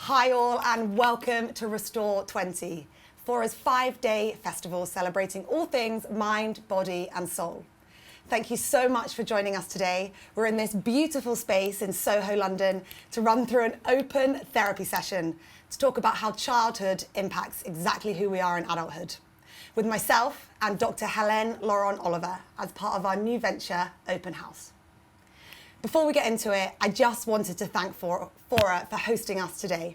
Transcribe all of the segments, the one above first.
Hi all and welcome to Restore 20, Fora's 5-day festival celebrating all things mind, body and soul. Thank you so much for joining us today. We're in this beautiful space in Soho, London to run through an open therapy session to talk about how childhood impacts exactly who we are in adulthood. With myself and Dr. Helene Laurent-Oliver as part of our new venture, Open House. Before we get into it, I just wanted to thank Fora for hosting us today.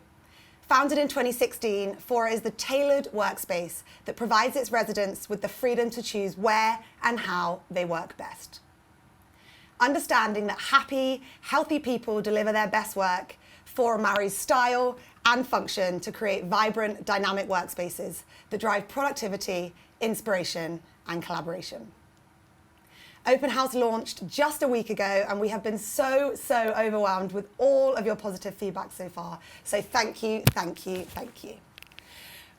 Founded in 2016, Fora is the tailored workspace that provides its residents with the freedom to choose where and how they work best. Understanding that happy, healthy people deliver their best work, Fora marries style and function to create vibrant, dynamic workspaces that drive productivity, inspiration, and collaboration. Open House launched just a week ago and we have been so overwhelmed with all of your positive feedback so far. So thank you.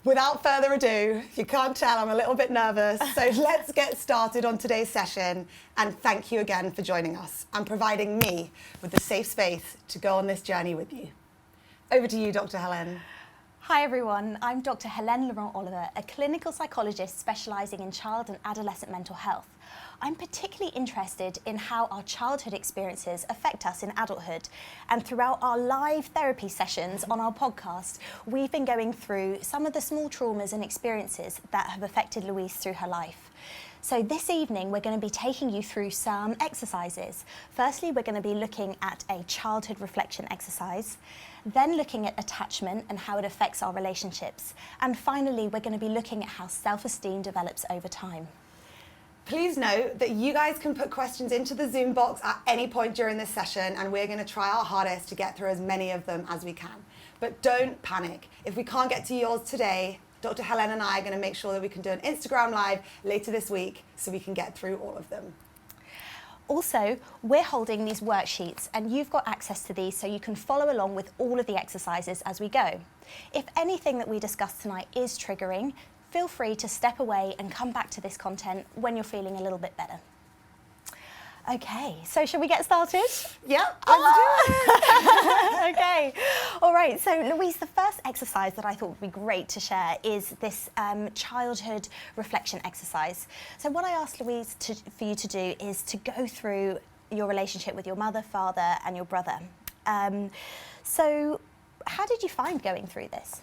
Without further ado, if you can't tell, I'm a little bit nervous. So let's get started on today's session. And thank you again for joining us and providing me with the safe space to go on this journey with you. Over to you, Dr. Helene. Hi everyone, I'm Dr. Helene Laurent-Oliver, a clinical psychologist specialising in child and adolescent mental health. I'm particularly interested in how our childhood experiences affect us in adulthood, and throughout our live therapy sessions on our podcast, we've been going through some of the small traumas and experiences that have affected Louise through her life. So this evening, we're going to be taking you through some exercises. Firstly, we're going to be looking at a childhood reflection exercise, then looking at attachment and how it affects our relationships. And finally, we're going to be looking at how self-esteem develops over time. Please note that you guys can put questions into the Zoom box at any point during this session, and we're going to try our hardest to get through as many of them as we can. But don't panic. If we can't get to yours today, Dr. Helene and I are going to make sure that we can do an Instagram Live later this week so we can get through all of them. Also, we're holding these worksheets and you've got access to these so you can follow along with all of the exercises as we go. If anything that we discussed tonight is triggering, feel free to step away and come back to this content when you're feeling a little bit better. Okay, so shall we get started? Yeah, let's do it. Okay, all right, so Louise, the first exercise that I thought would be great to share is this childhood reflection exercise. So what I asked Louise for you to do is to go through your relationship with your mother, father, and your brother. So how did you find going through this?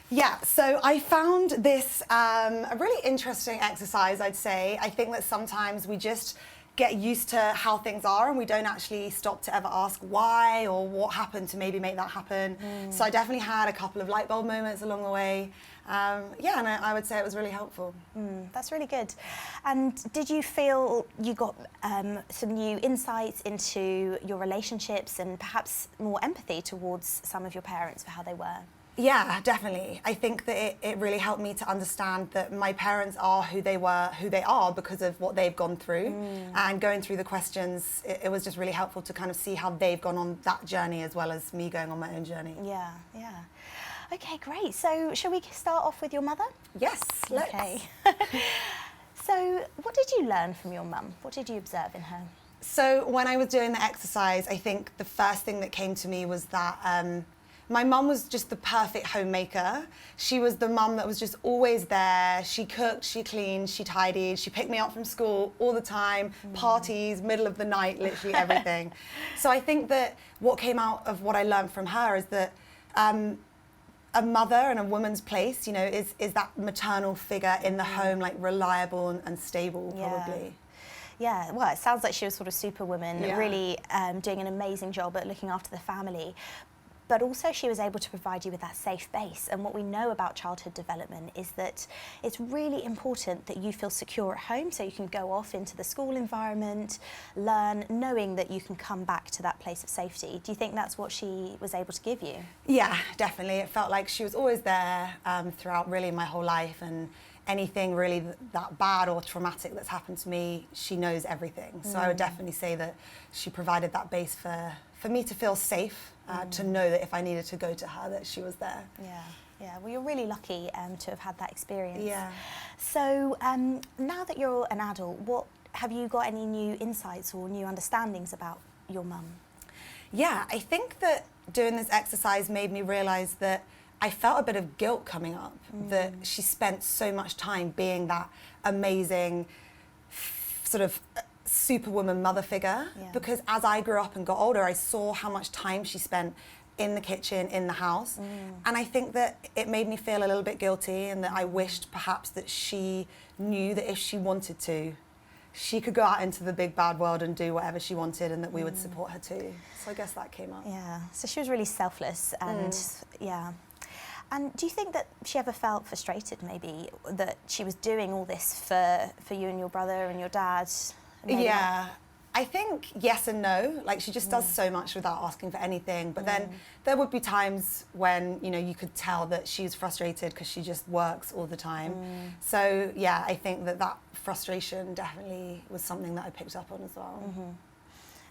Yeah, so I found this a really interesting exercise, I'd say. I think that sometimes we just get used to how things are and we don't actually stop to ever ask why or what happened to maybe make that happen. So I definitely had a couple of light bulb moments along the way. Yeah, and I would say it was really helpful. That's really good. And did you feel you got some new insights into your relationships and perhaps more empathy towards some of your parents for how they were? Yeah, definitely. I think that it really helped me to understand that my parents are who they are because of what they've gone through. And going through the questions, it was just really helpful to kind of see how they've gone on that journey as well as me going on my own journey. Yeah. Okay, great. So shall we start off with your mother? Yes, let's. Okay. So what did you learn from your mum? What did you observe in her? So when I was doing the exercise, I think the first thing that came to me was that my mum was just the perfect homemaker. She was the mum that was just always there. She cooked, she cleaned, she tidied, she picked me up from school all the time, parties, middle of the night, literally everything. So I think that what came out of what I learned from her is that a mother and a woman's place, you know, is that maternal figure in the home, like reliable and stable, probably. Yeah, well, it sounds like she was sort of superwoman, really doing an amazing job at looking after the family. But also she was able to provide you with that safe base. And what we know about childhood development is that it's really important that you feel secure at home so you can go off into the school environment, learn, knowing that you can come back to that place of safety. Do you think that's what she was able to give you? Yeah, definitely. It felt like she was always there throughout really my whole life, and anything really that bad or traumatic that's happened to me, she knows everything. So I would definitely say that she provided that base for me to feel safe, to know that if I needed to go to her, that she was there. Yeah, well, you're really lucky to have had that experience. Yeah. So now that you're an adult, have you got any new insights or new understandings about your mum? Yeah, I think that doing this exercise made me realize that I felt a bit of guilt coming up, that she spent so much time being that amazing sort of superwoman mother figure. Yeah. Because as I grew up and got older, I saw how much time she spent in the kitchen, in the house. And I think that it made me feel a little bit guilty, and that I wished perhaps that she knew that if she wanted to, she could go out into the big bad world and do whatever she wanted, and that we would support her too. So I guess that came up. Yeah, so she was really selfless, and yeah. And do you think that she ever felt frustrated, maybe, that she was doing all this for you and your brother and your dad? Yeah, I think yes and no. Like, she just does so much without asking for anything. But then there would be times when, you know, you could tell that she's frustrated because she just works all the time. So yeah, I think that frustration definitely was something that I picked up on as well.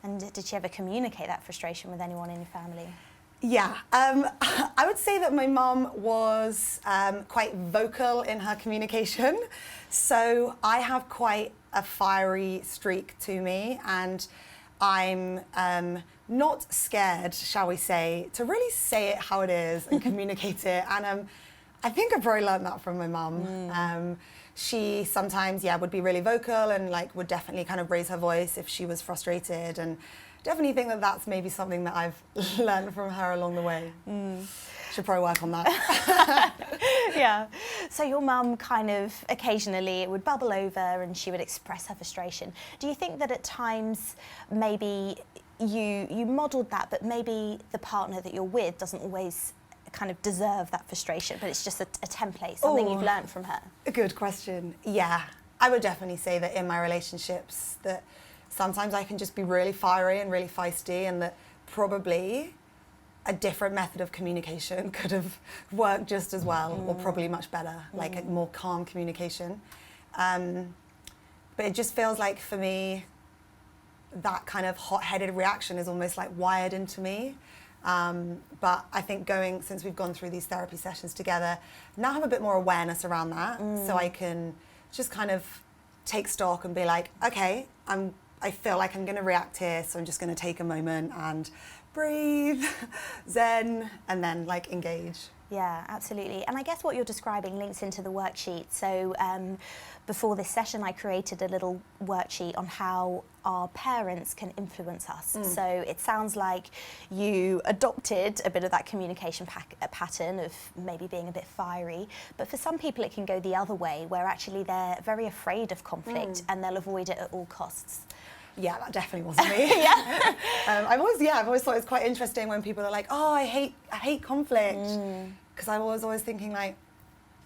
And did she ever communicate that frustration with anyone in your family? Yeah, I would say that my mum was quite vocal in her communication. So I have quite a fiery streak to me, and I'm not scared, shall we say, to really say it how it is and communicate it. And I think I probably learned that from my mum. She sometimes, would be really vocal and like would definitely kind of raise her voice if she was frustrated, and definitely think that that's maybe something that I've learned from her along the way. Should probably work on that. Yeah. So your mum kind of occasionally it would bubble over and she would express her frustration. Do you think that at times maybe you modelled that, but maybe the partner that you're with doesn't always kind of deserve that frustration, but it's just a template, something you've learned from her? A good question. Yeah, I would definitely say that in my relationships that sometimes I can just be really fiery and really feisty, and that probably a different method of communication could have worked just as well, or probably much better, like a more calm communication. But it just feels like for me, that kind of hot-headed reaction is almost like wired into me. But I think since we've gone through these therapy sessions together, now I have a bit more awareness around that, so I can just kind of take stock and be like, okay, I feel like I'm going to react here, so I'm just going to take a moment and breathe, zen, and then like engage. Yeah, absolutely. And I guess what you're describing links into the worksheet. So before this session, I created a little worksheet on how our parents can influence us. So it sounds like you adopted a bit of that communication pattern of maybe being a bit fiery. But for some people, it can go the other way, where actually they're very afraid of conflict and they'll avoid it at all costs. Yeah, that definitely wasn't me. I've always thought it's quite interesting when people are like, oh, I hate conflict. Because I was always thinking like,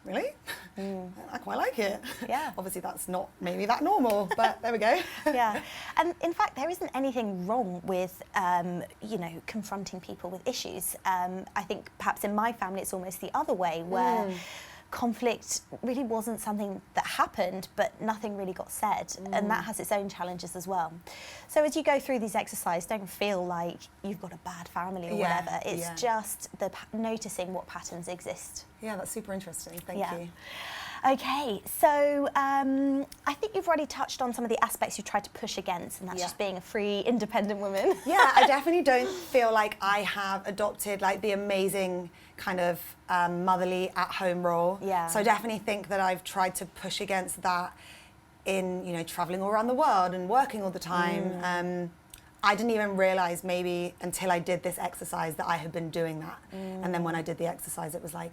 really? I quite like it. Yeah. Obviously that's not maybe that normal, but there we go. Yeah. And in fact, there isn't anything wrong with, confronting people with issues. I think perhaps in my family, it's almost the other way, where conflict really wasn't something that happened, but nothing really got said, and that has its own challenges as well. So as you go through these exercises, don't feel like you've got a bad family or whatever. It's just noticing what patterns exist. Yeah, that's super interesting. Thank you. Okay, so I think you've already touched on some of the aspects you tried to push against, and that's just being a free, independent woman. Yeah, I definitely don't feel like I have adopted like the amazing kind of motherly at-home role. Yeah. So I definitely think that I've tried to push against that in, traveling all around the world and working all the time. I didn't even realise maybe until I did this exercise that I had been doing that. And then when I did the exercise, it was like,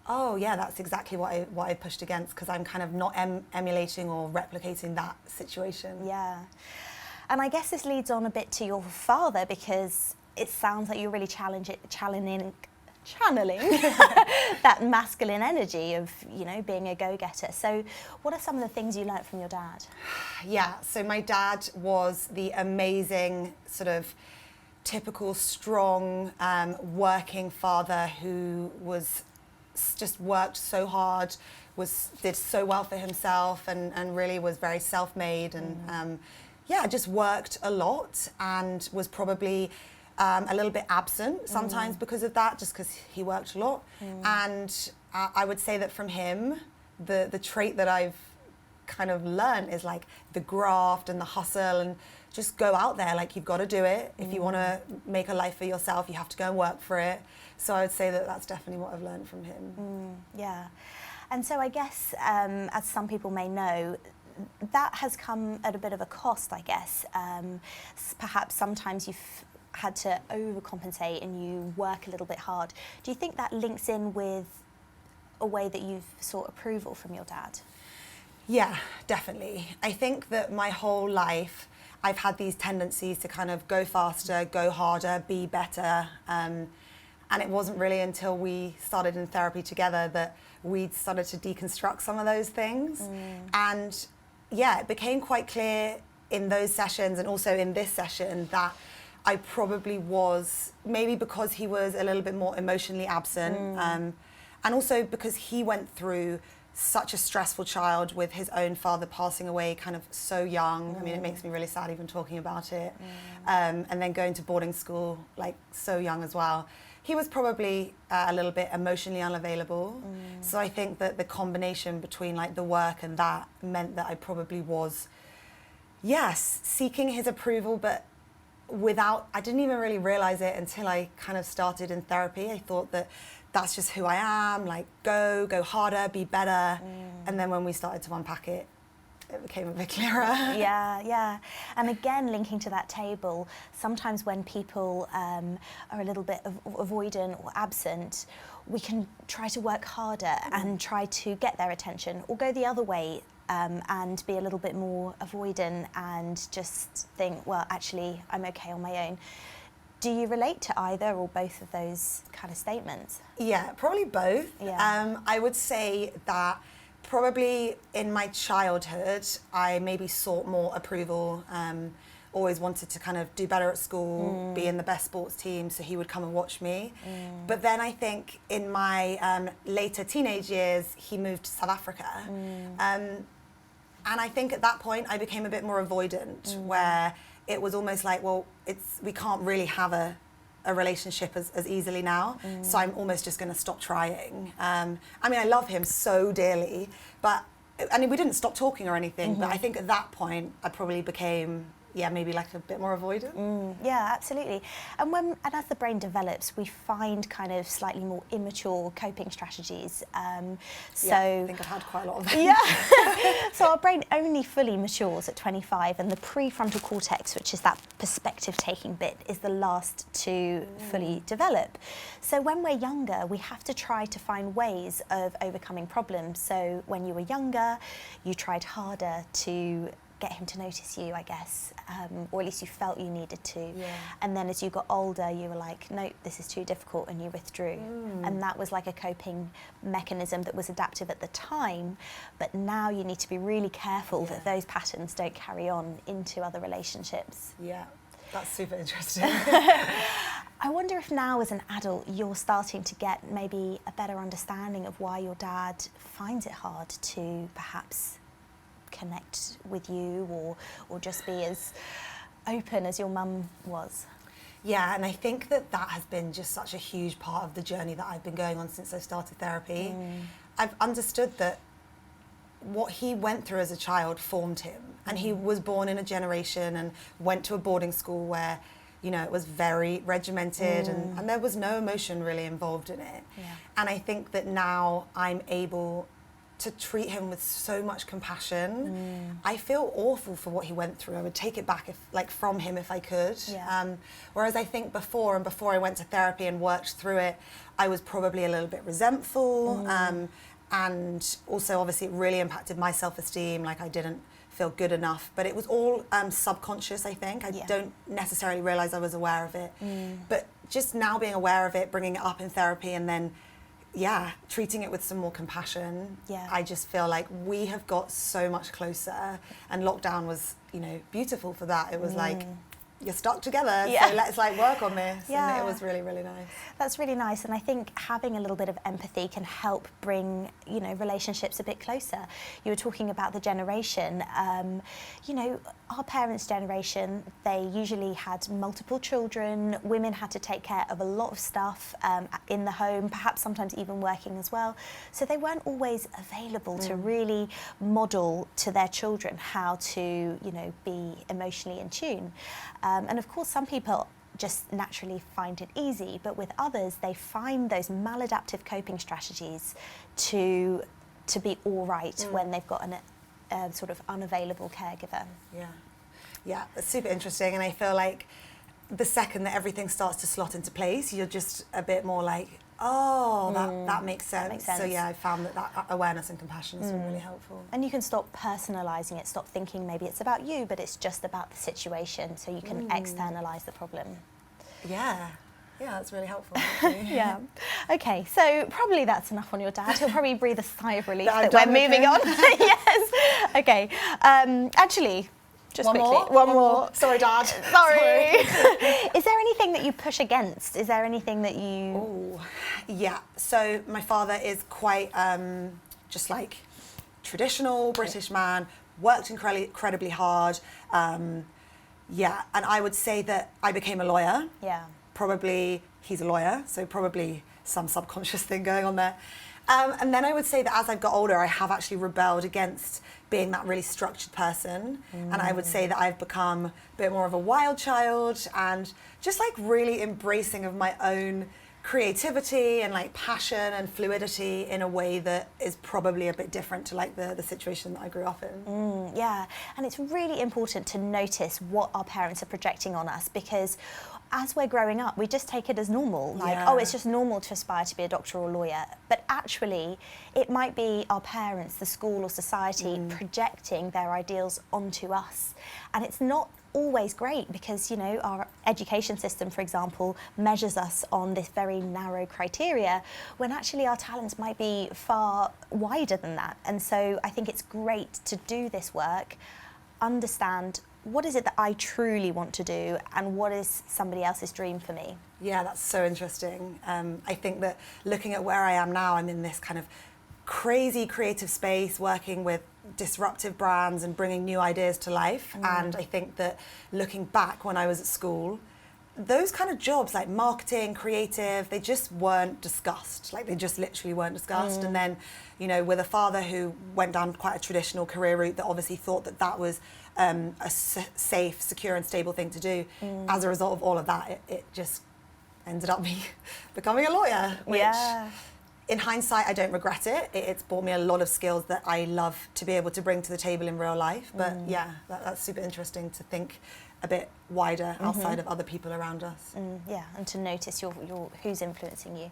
oh yeah, that's exactly what I pushed against, because I'm kind of not emulating or replicating that situation. Yeah. And I guess this leads on a bit to your father, because it sounds like you're really channeling that masculine energy of, being a go-getter. So what are some of the things you learnt from your dad? Yeah, so my dad was the amazing sort of typical strong working father who was just worked so hard, did so well for himself, and really was very self-made, and just worked a lot, and was probably a little bit absent sometimes because of that, just because he worked a lot. And I would say that from him, the trait that I've kind of learned is like the graft and the hustle, and just go out there. Like, you've got to do it. If you want to make a life for yourself, you have to go and work for it. So I would say that that's definitely what I've learned from him. Yeah. And so I guess, as some people may know, that has come at a bit of a cost, I guess. Perhaps sometimes you've had to overcompensate and you work a little bit hard. Do you think that links in with a way that you've sought approval from your dad? Yeah, definitely. I think that my whole life I've had these tendencies to kind of go faster, go harder, be better. And it wasn't really until we started in therapy together that we started to deconstruct some of those things. And yeah, it became quite clear in those sessions and also in this session that I probably was, maybe because he was a little bit more emotionally absent, and also because he went through such a stressful child with his own father passing away kind of so young. I mean, it makes me really sad even talking about it. And then going to boarding school like so young as well. He was probably a little bit emotionally unavailable. So I think that the combination between like the work and that meant that I probably was, yes, seeking his approval, but I didn't even really realize it until I kind of started in therapy. I thought that that's just who I am, like go harder, be better. And then when we started to unpack it, it became a bit clearer. Yeah. And again, linking to that table, sometimes when people are a little bit avoidant or absent, we can try to work harder and try to get their attention, or go the other way and be a little bit more avoidant and just think, well, actually, I'm okay on my own. Do you relate to either or both of those kind of statements? Yeah, probably both. Yeah. I would say that probably in my childhood, I maybe sought more approval, always wanted to kind of do better at school, be in the best sports team, so he would come and watch me. But then I think in my later teenage years, he moved to South Africa. And I think at that point, I became a bit more avoidant, where it was almost like, well, we can't really have a relationship as easily now, so I'm almost just going to stop trying. I mean, I love him so dearly, but I mean, we didn't stop talking or anything, but I think at that point, I probably became, maybe like a bit more avoidant. Yeah, absolutely. And as the brain develops, we find kind of slightly more immature coping strategies. I think I've had quite a lot of them. Yeah. So our brain only fully matures at 25, and the prefrontal cortex, which is that perspective-taking bit, is the last to fully develop. So when we're younger, we have to try to find ways of overcoming problems. So when you were younger, you tried harder to get him to notice you, I guess, or at least you felt you needed to. Yeah. And then as you got older, you were like, nope, this is too difficult, and you withdrew. And that was like a coping mechanism that was adaptive at the time, but now you need to be really careful that those patterns don't carry on into other relationships. Yeah, that's super interesting. I wonder if now as an adult you're starting to get maybe a better understanding of why your dad finds it hard to perhaps connect with you or just be as open as your mum was. Yeah, and I think that has been just such a huge part of the journey that I've been going on since I started therapy. I've understood that what he went through as a child formed him, and he was born in a generation and went to a boarding school where, you know, it was very regimented and there was no emotion really involved in it. Yeah. And I think that now I'm able to treat him with so much compassion. I feel awful for what he went through. I would take it back from him if I could. Yeah. Whereas I think before I went to therapy and worked through it, I was probably a little bit resentful. And also obviously it really impacted my self-esteem, like I didn't feel good enough, but it was all subconscious, I think. I don't necessarily realize I was aware of it. But just now being aware of it, bringing it up in therapy, and then treating it with some more compassion. I just feel like we have got so much closer, and lockdown was, you know, beautiful for that. It was like, you're stuck together, so let's like work on this. And it was really, really nice. That's really nice, and I think having a little bit of empathy can help bring, you know, relationships a bit closer. You were talking about the generation. You know, our parents' generation, they usually had multiple children. Women had to take care of a lot of stuff in the home, perhaps sometimes even working as well. So they weren't always available to really model to their children how to, you know, be emotionally in tune. And of course, some people just naturally find it easy, but with others, they find those maladaptive coping strategies to be all right when they've got a sort of unavailable caregiver. Yeah, that's super interesting, and I feel like the second that everything starts to slot into place, you're just a bit more like, oh, that makes sense. That makes sense. So yeah, I found that awareness and compassion has been really helpful. And you can stop personalising it, stop thinking maybe it's about you, but it's just about the situation, so you can externalise the problem. Yeah, that's really helpful. Thank you. Yeah. Okay, so probably that's enough on your dad. He'll probably breathe a sigh of relief I'm that we're done with moving him. on. Yes. Okay. Actually, just One quickly, more? one more. Sorry, Dad. Sorry. Is there anything that you push against? Is there anything that you... Oh, yeah. So my father is quite just like traditional British man, worked incredibly hard. Yeah, and I would say that I became a lawyer. Yeah. Probably he's a lawyer, so probably some subconscious thing going on there. And then I would say that as I've got older, I have actually rebelled against being that really structured person. And I would say that I've become a bit more of a wild child and just like really embracing of my own creativity and like passion and fluidity in a way that is probably a bit different to like the situation that I grew up in. Yeah, and it's really important to notice what our parents are projecting on us, because as we're growing up, we just take it as normal. Like, oh, it's just normal to aspire to be a doctor or a lawyer. But actually, it might be our parents, the school or society projecting their ideals onto us. And it's not always great because, you know, our education system, for example, measures us on this very narrow criteria when actually our talents might be far wider than that. And so I think it's great to do this work, understand what is it that I truly want to do and what is somebody else's dream for me. Yeah, that's so interesting. I think that looking at where I am now, I'm in this kind of crazy creative space working with disruptive brands and bringing new ideas to life. And I think that looking back when I was at school, those kind of jobs like marketing, creative, they just weren't discussed. Like they just literally weren't discussed. And then, you know, with a father who went down quite a traditional career route that obviously thought that that was a safe, secure and stable thing to do. As a result of all of that, it just ended up me becoming a lawyer, which in hindsight, I don't regret it. It's brought me a lot of skills that I love to be able to bring to the table in real life. But yeah, that's super interesting to think a bit wider outside of other people around us. Yeah, and to notice your who's influencing you.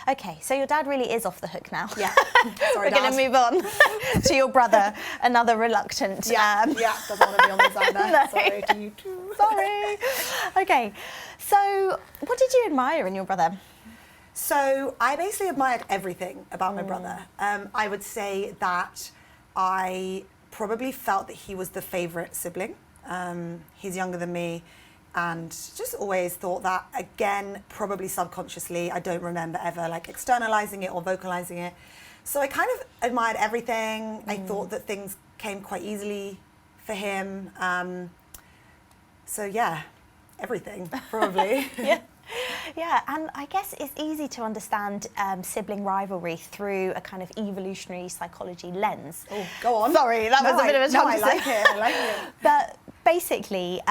Okay, so your dad really is off the hook now. Yeah. Sorry, We're going to move on to your brother, another reluctant. doesn't want to be on the side there. No. Sorry to you too. Sorry. Okay, so what did you admire in your brother? So I basically admired everything about my brother. I would say that I probably felt that he was the favourite sibling. He's younger than me and just always thought that, again, probably subconsciously. I don't remember ever like externalising it or vocalising it. So I kind of admired everything. I thought that things came quite easily for him. So yeah, everything, probably. Yeah, and I guess it's easy to understand sibling rivalry through a kind of evolutionary psychology lens. Oh, go on. Sorry, that was a bit of a tongue I like it. I like it. But basically,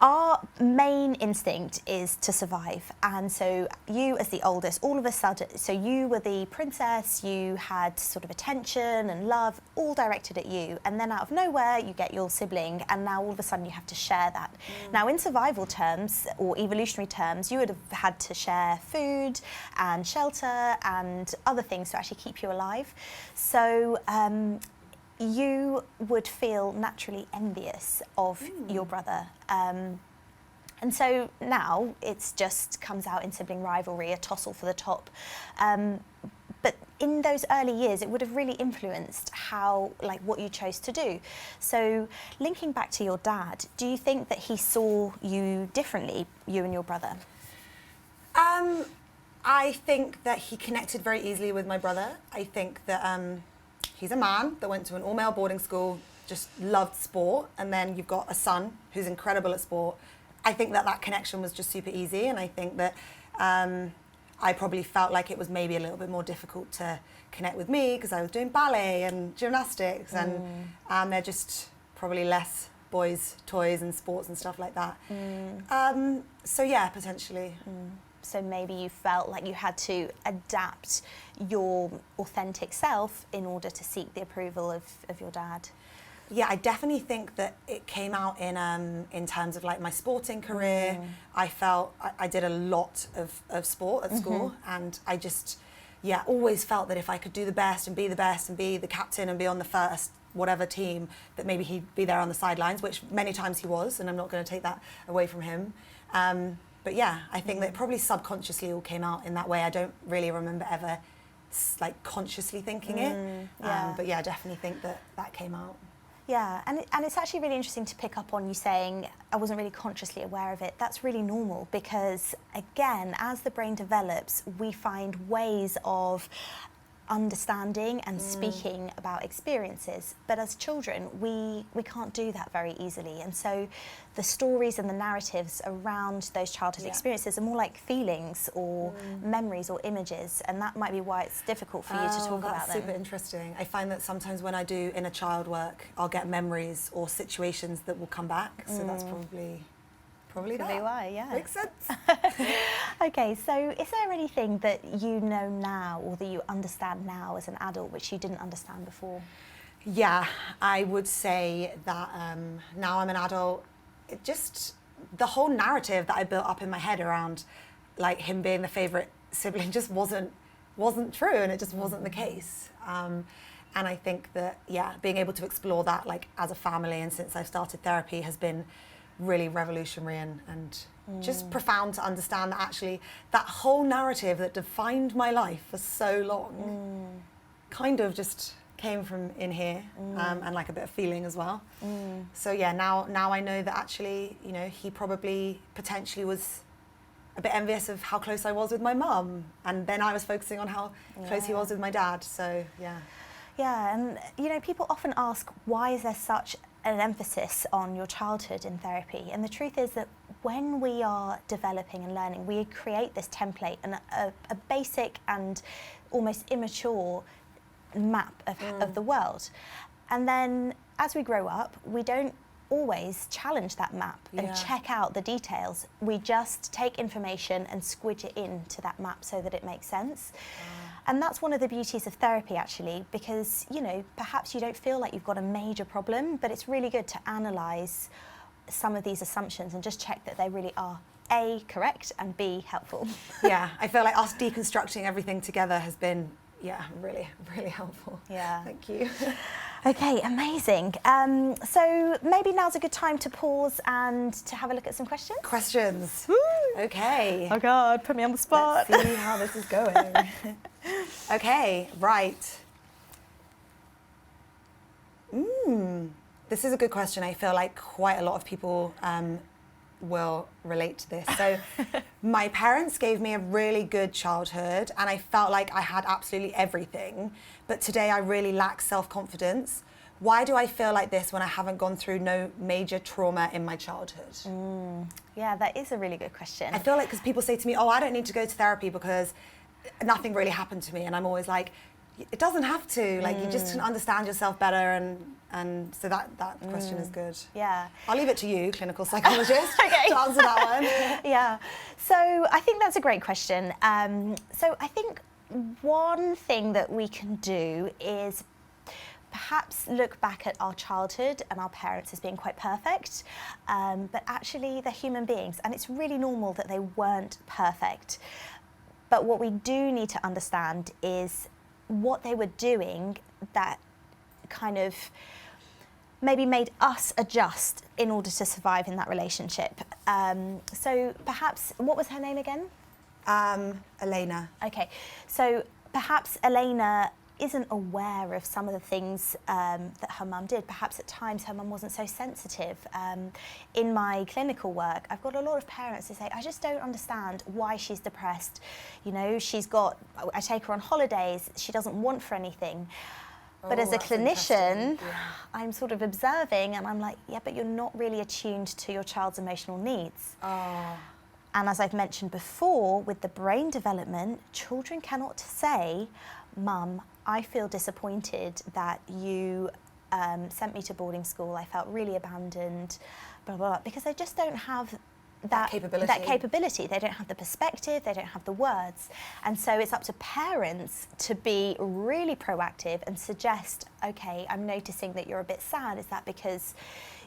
our main instinct is to survive. And so you as the oldest, all of a sudden, so you were the princess, you had sort of attention and love all directed at you. And then out of nowhere, you get your sibling. And now all of a sudden you have to share that. Now in survival terms or evolutionary terms, you would have had to share food and shelter and other things to actually keep you alive. So you would feel naturally envious of your brother. And so now it's just comes out in sibling rivalry, a tussle for the top. But in those early years, it would have really influenced how, like, what you chose to do. So linking back to your dad, do you think that he saw you differently, you and your brother? I think that he connected very easily with my brother. I think that he's a man that went to an all-male boarding school, just loved sport, and then you've got a son who's incredible at sport, I think that connection was just super easy. And I think that I probably felt like it was maybe a little bit more difficult to connect with me because I was doing ballet and gymnastics, and they're just probably less boys' toys and sports and stuff like that. So yeah, potentially. So maybe you felt like you had to adapt your authentic self in order to seek the approval of your dad. Yeah, I definitely think that it came out in terms of like my sporting career. I felt I did a lot of sport at school, and I just, always felt that if I could do the best and be the captain and be on the first whatever team, that maybe he'd be there on the sidelines, which many times he was, and I'm not going to take that away from him. But yeah, I think that probably subconsciously all came out in that way. I don't really remember ever like consciously thinking it. But yeah, I definitely think that came out. Yeah, and it's actually really interesting to pick up on you saying I wasn't really consciously aware of it. That's really normal because, again, as the brain develops, we find ways of understanding and speaking about experiences. But as children, we can't do that very easily. And so the stories and the narratives around those childhood experiences are more like feelings or memories or images. And that might be why it's difficult for you to talk about them. That's super interesting. I find that sometimes when I do inner child work, I'll get memories or situations that will come back. So that's probably that. Why, yeah. Makes sense. Okay, so is there anything that you know now or that you understand now as an adult which you didn't understand before? Yeah, I would say that now I'm an adult, it just, the whole narrative that I built up in my head around like him being the favourite sibling just wasn't true, and it just wasn't the case. And I think that, being able to explore that like as a family and since I've started therapy has been really revolutionary and just profound to understand that actually that whole narrative that defined my life for so long kind of just came from in here, and like a bit of feeling as well. So yeah, now I know that actually, you know, he probably potentially was a bit envious of how close I was with my mum, and then I was focusing on how close he was with my dad. So yeah, and you know, people often ask, why is there such an emphasis on your childhood in therapy? And the truth is that when we are developing and learning, we create this template and a basic and almost immature map of the world. And then as we grow up, we don't always challenge that map and check out the details. We just take information and squidge it into that map so that it makes sense. And that's one of the beauties of therapy, actually, because, you know, perhaps you don't feel like you've got a major problem, but it's really good to analyse some of these assumptions and just check that they really are A, correct, and B, helpful. Yeah, I feel like us deconstructing everything together has been, really, really helpful. Yeah. Thank you. Okay, amazing. So maybe now's a good time to pause and to have a look at some questions. Questions. Woo! Okay. Oh God, put me on the spot. Let's see how this is going. Okay, right. This is a good question. I feel like quite a lot of people will relate to this. So my parents gave me a really good childhood and I felt like I had absolutely everything, but today I really lack self-confidence. Why do I feel like this when I haven't gone through no major trauma in my childhood? Yeah, that is a really good question. I feel like because people say to me, oh, I don't need to go to therapy because nothing really happened to me. And I'm always like, it doesn't have to. Like, you just can understand yourself better. And so that question is good. Yeah. I'll leave it to you, clinical psychologist, to answer that one. Yeah. So I think that's a great question. So I think one thing that we can do is perhaps look back at our childhood and our parents as being quite perfect, but actually they're human beings and it's really normal that they weren't perfect. But what we do need to understand is what they were doing that kind of maybe made us adjust in order to survive in that relationship. So perhaps, what was her name again? Elena. Okay, so perhaps Elena isn't aware of some of the things that her mum did. Perhaps at times her mum wasn't so sensitive. In my clinical work, I've got a lot of parents who say, I just don't understand why she's depressed. You know, I take her on holidays, she doesn't want for anything. But as a that's clinician, interesting. Yeah. I'm sort of observing and I'm like, yeah, but you're not really attuned to your child's emotional needs. Oh. And as I've mentioned before, with the brain development, children cannot say, Mum, I feel disappointed that you sent me to boarding school. I felt really abandoned, blah, blah, blah, because they just don't have that capability. They don't have the perspective, they don't have the words. And so it's up to parents to be really proactive and suggest, okay, I'm noticing that you're a bit sad. Is that because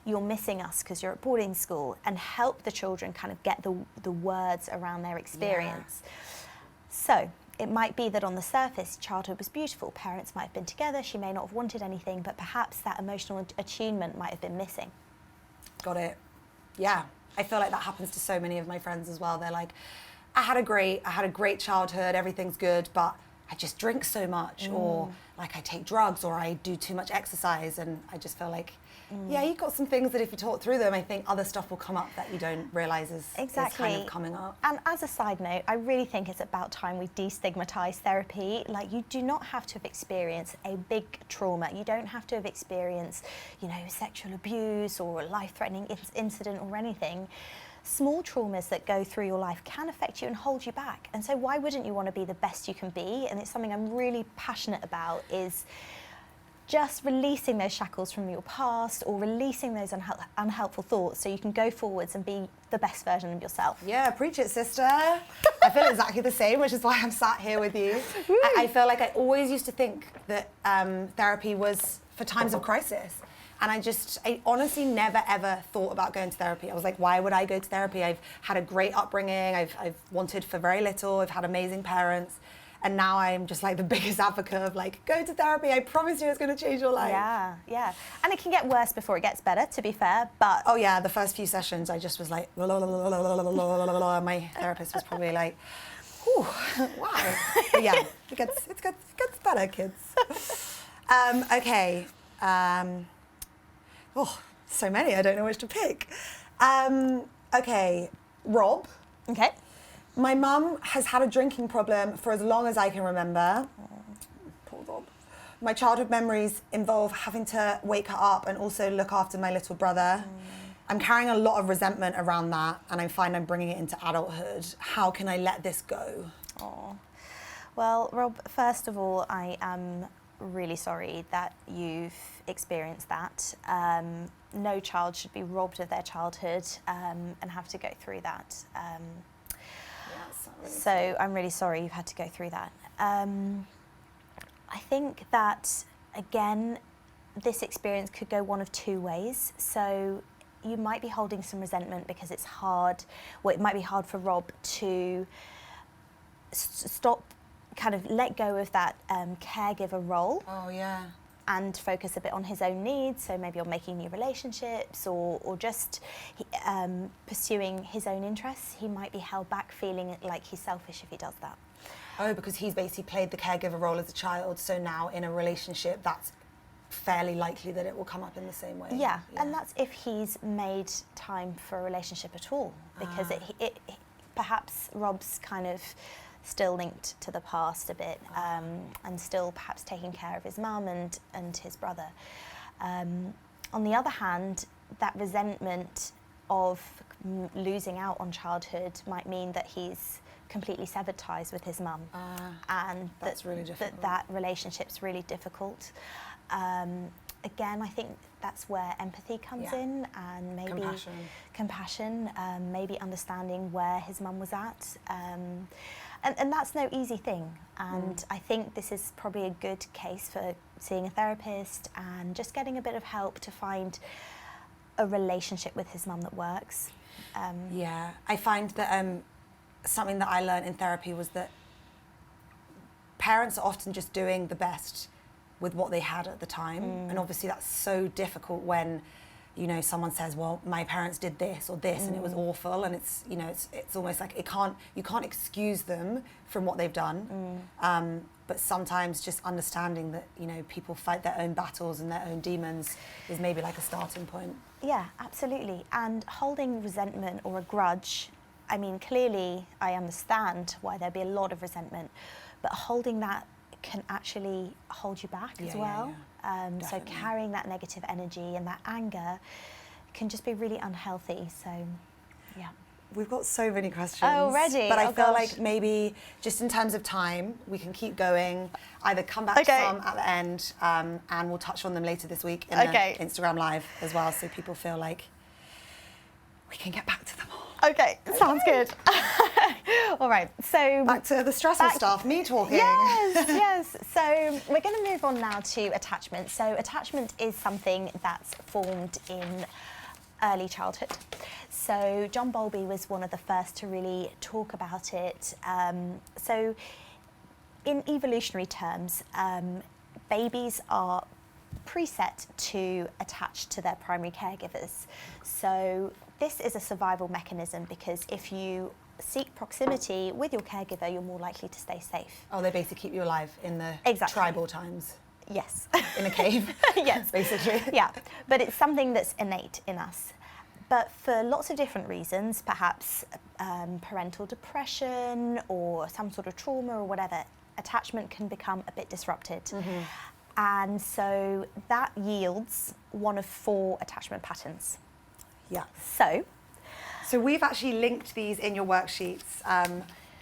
you're missing us because you're at boarding school? And help the children kind of get the words around their experience. So it might be that on the surface, childhood was beautiful. Parents might have been together. She may not have wanted anything, but perhaps that emotional attunement might have been missing. Got it. Yeah. I feel like that happens to so many of my friends as well. They're like, I had a great childhood, everything's good, but I just drink so much, or like I take drugs, or I do too much exercise, and I just feel like, yeah, you've got some things that if you talk through them, I think other stuff will come up that you don't realise is kind of coming up. And as a side note, I really think it's about time we destigmatise therapy. Like, you do not have to have experienced a big trauma. You don't have to have experienced, sexual abuse or a life-threatening incident or anything. Small traumas that go through your life can affect you and hold you back. And so why wouldn't you want to be the best you can be? And it's something I'm really passionate about, is just releasing those shackles from your past, or releasing those unhelpful thoughts, so you can go forwards and be the best version of yourself. Yeah, preach it, sister. I feel exactly the same, which is why I'm sat here with you. I feel like I always used to think that therapy was for times of crisis. And I honestly never ever thought about going to therapy. I was like, why would I go to therapy? I've had a great upbringing. I've wanted for very little. I've had amazing parents. And now I'm just like the biggest advocate of like, go to therapy. I promise you it's going to change your life. Yeah. And it can get worse before it gets better, to be fair, but... Oh yeah, the first few sessions I just was like, my therapist was probably like, ooh, wow. But yeah, it gets better, kids. Okay. Oh, so many, I don't know which to pick. Okay, Rob. Okay. My mum has had a drinking problem for as long as I can remember. Poor Rob. My childhood memories involve having to wake her up and also look after my little brother. I'm carrying a lot of resentment around that, and I find I'm bringing it into adulthood. How can I let this go? Oh. Well, Rob, first of all, I am really sorry that you've experienced that. No child should be robbed of their childhood and have to go through that. So I'm really sorry you've had to go through that. I think that, again, this experience could go one of two ways. So you might be holding some resentment because it's hard, it might be hard for Rob to stop, kind of let go of that caregiver role. Oh, yeah. And focus a bit on his own needs, so maybe on making new relationships, or just pursuing his own interests. He might be held back, feeling like he's selfish if he does that. Oh, because he's basically played the caregiver role as a child, so now in a relationship that's fairly likely that it will come up in the same way. Yeah. And that's if he's made time for a relationship at all, because it perhaps Rob's kind of still linked to the past a bit, and still perhaps taking care of his mum and his brother. On the other hand, that resentment of losing out on childhood might mean that he's completely severed ties with his mum, and that's really difficult. that relationship's really difficult. Again, I think that's where empathy comes in, and maybe compassion, maybe understanding where his mum was at. And that's no easy thing. And I think this is probably a good case for seeing a therapist and just getting a bit of help to find a relationship with his mum that works. Yeah, I find that something that I learned in therapy was that parents are often just doing the best with what they had at the time. And obviously that's so difficult when, someone says, well, my parents did this or this and it was awful, and it's, it's almost like you can't excuse them from what they've done. But sometimes just understanding that, people fight their own battles and their own demons is maybe like a starting point. Yeah, absolutely. And holding resentment or a grudge, I mean, clearly I understand why there'd be a lot of resentment, but holding that can actually hold you back as Yeah, well. So Definitely. carrying that negative energy and that anger can just be really unhealthy. So, yeah. We've got so many questions. Oh, already? But I Oh, feel gosh. like maybe just in terms of time, we can keep going. Either come back to some at the end, and we'll touch on them later this week in the Instagram Live as well, so people feel like we can get back to them all. Okay, sounds good. All right, so Back to the stressful stuff, me talking. Yes, yes. So we're going to move on now to attachment. So attachment is something that's formed in early childhood. So John Bowlby was one of the first to really talk about it. So in evolutionary terms, babies are preset to attach to their primary caregivers. So this is a survival mechanism, because if you seek proximity with your caregiver, you're more likely to stay safe. Oh, they basically keep you alive in the tribal times. Yes. In a cave. Yes. Basically. Yeah, but it's something that's innate in us. But for lots of different reasons, perhaps parental depression or some sort of trauma or whatever, attachment can become a bit disrupted. And so that yields one of 4 attachment patterns. Yeah. So we've actually linked these in your worksheets.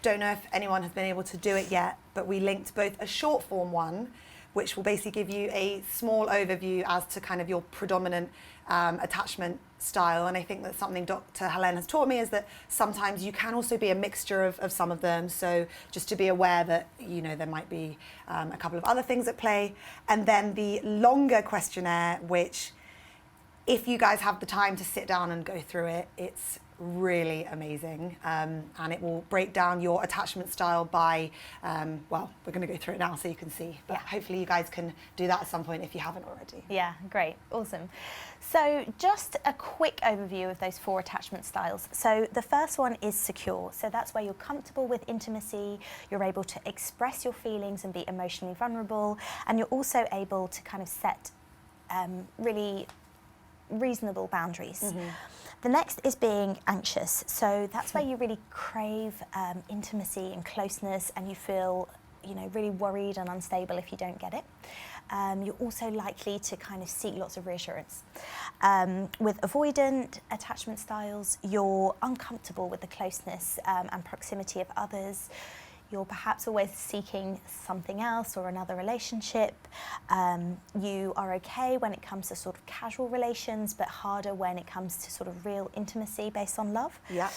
Don't know if anyone has been able to do it yet, but we linked both a short form one, which will basically give you a small overview as to kind of your predominant attachment style. And I think that's something Dr. Helene has taught me, is that sometimes you can also be a mixture of some of them. So just to be aware that, you know, there might be a couple of other things at play. And then the longer questionnaire, which if you guys have the time to sit down and go through it, it's really amazing, and it will break down your attachment style by, well, we're going to go through it now so you can see, but hopefully you guys can do that at some point if you haven't already. Yeah, great, awesome. So just a quick overview of those 4 attachment styles. So the first one is secure. So that's where you're comfortable with intimacy, you're able to express your feelings and be emotionally vulnerable, and you're also able to kind of set really reasonable boundaries. The next is being anxious. So that's where you really crave intimacy and closeness, and you feel, you know, really worried and unstable if you don't get it. You're also likely to kind of seek lots of reassurance. With avoidant attachment styles, you're uncomfortable with the closeness and proximity of others. You're perhaps always seeking something else or another relationship. You are okay when it comes to sort of casual relations, but harder when it comes to sort of real intimacy based on love. Yeah.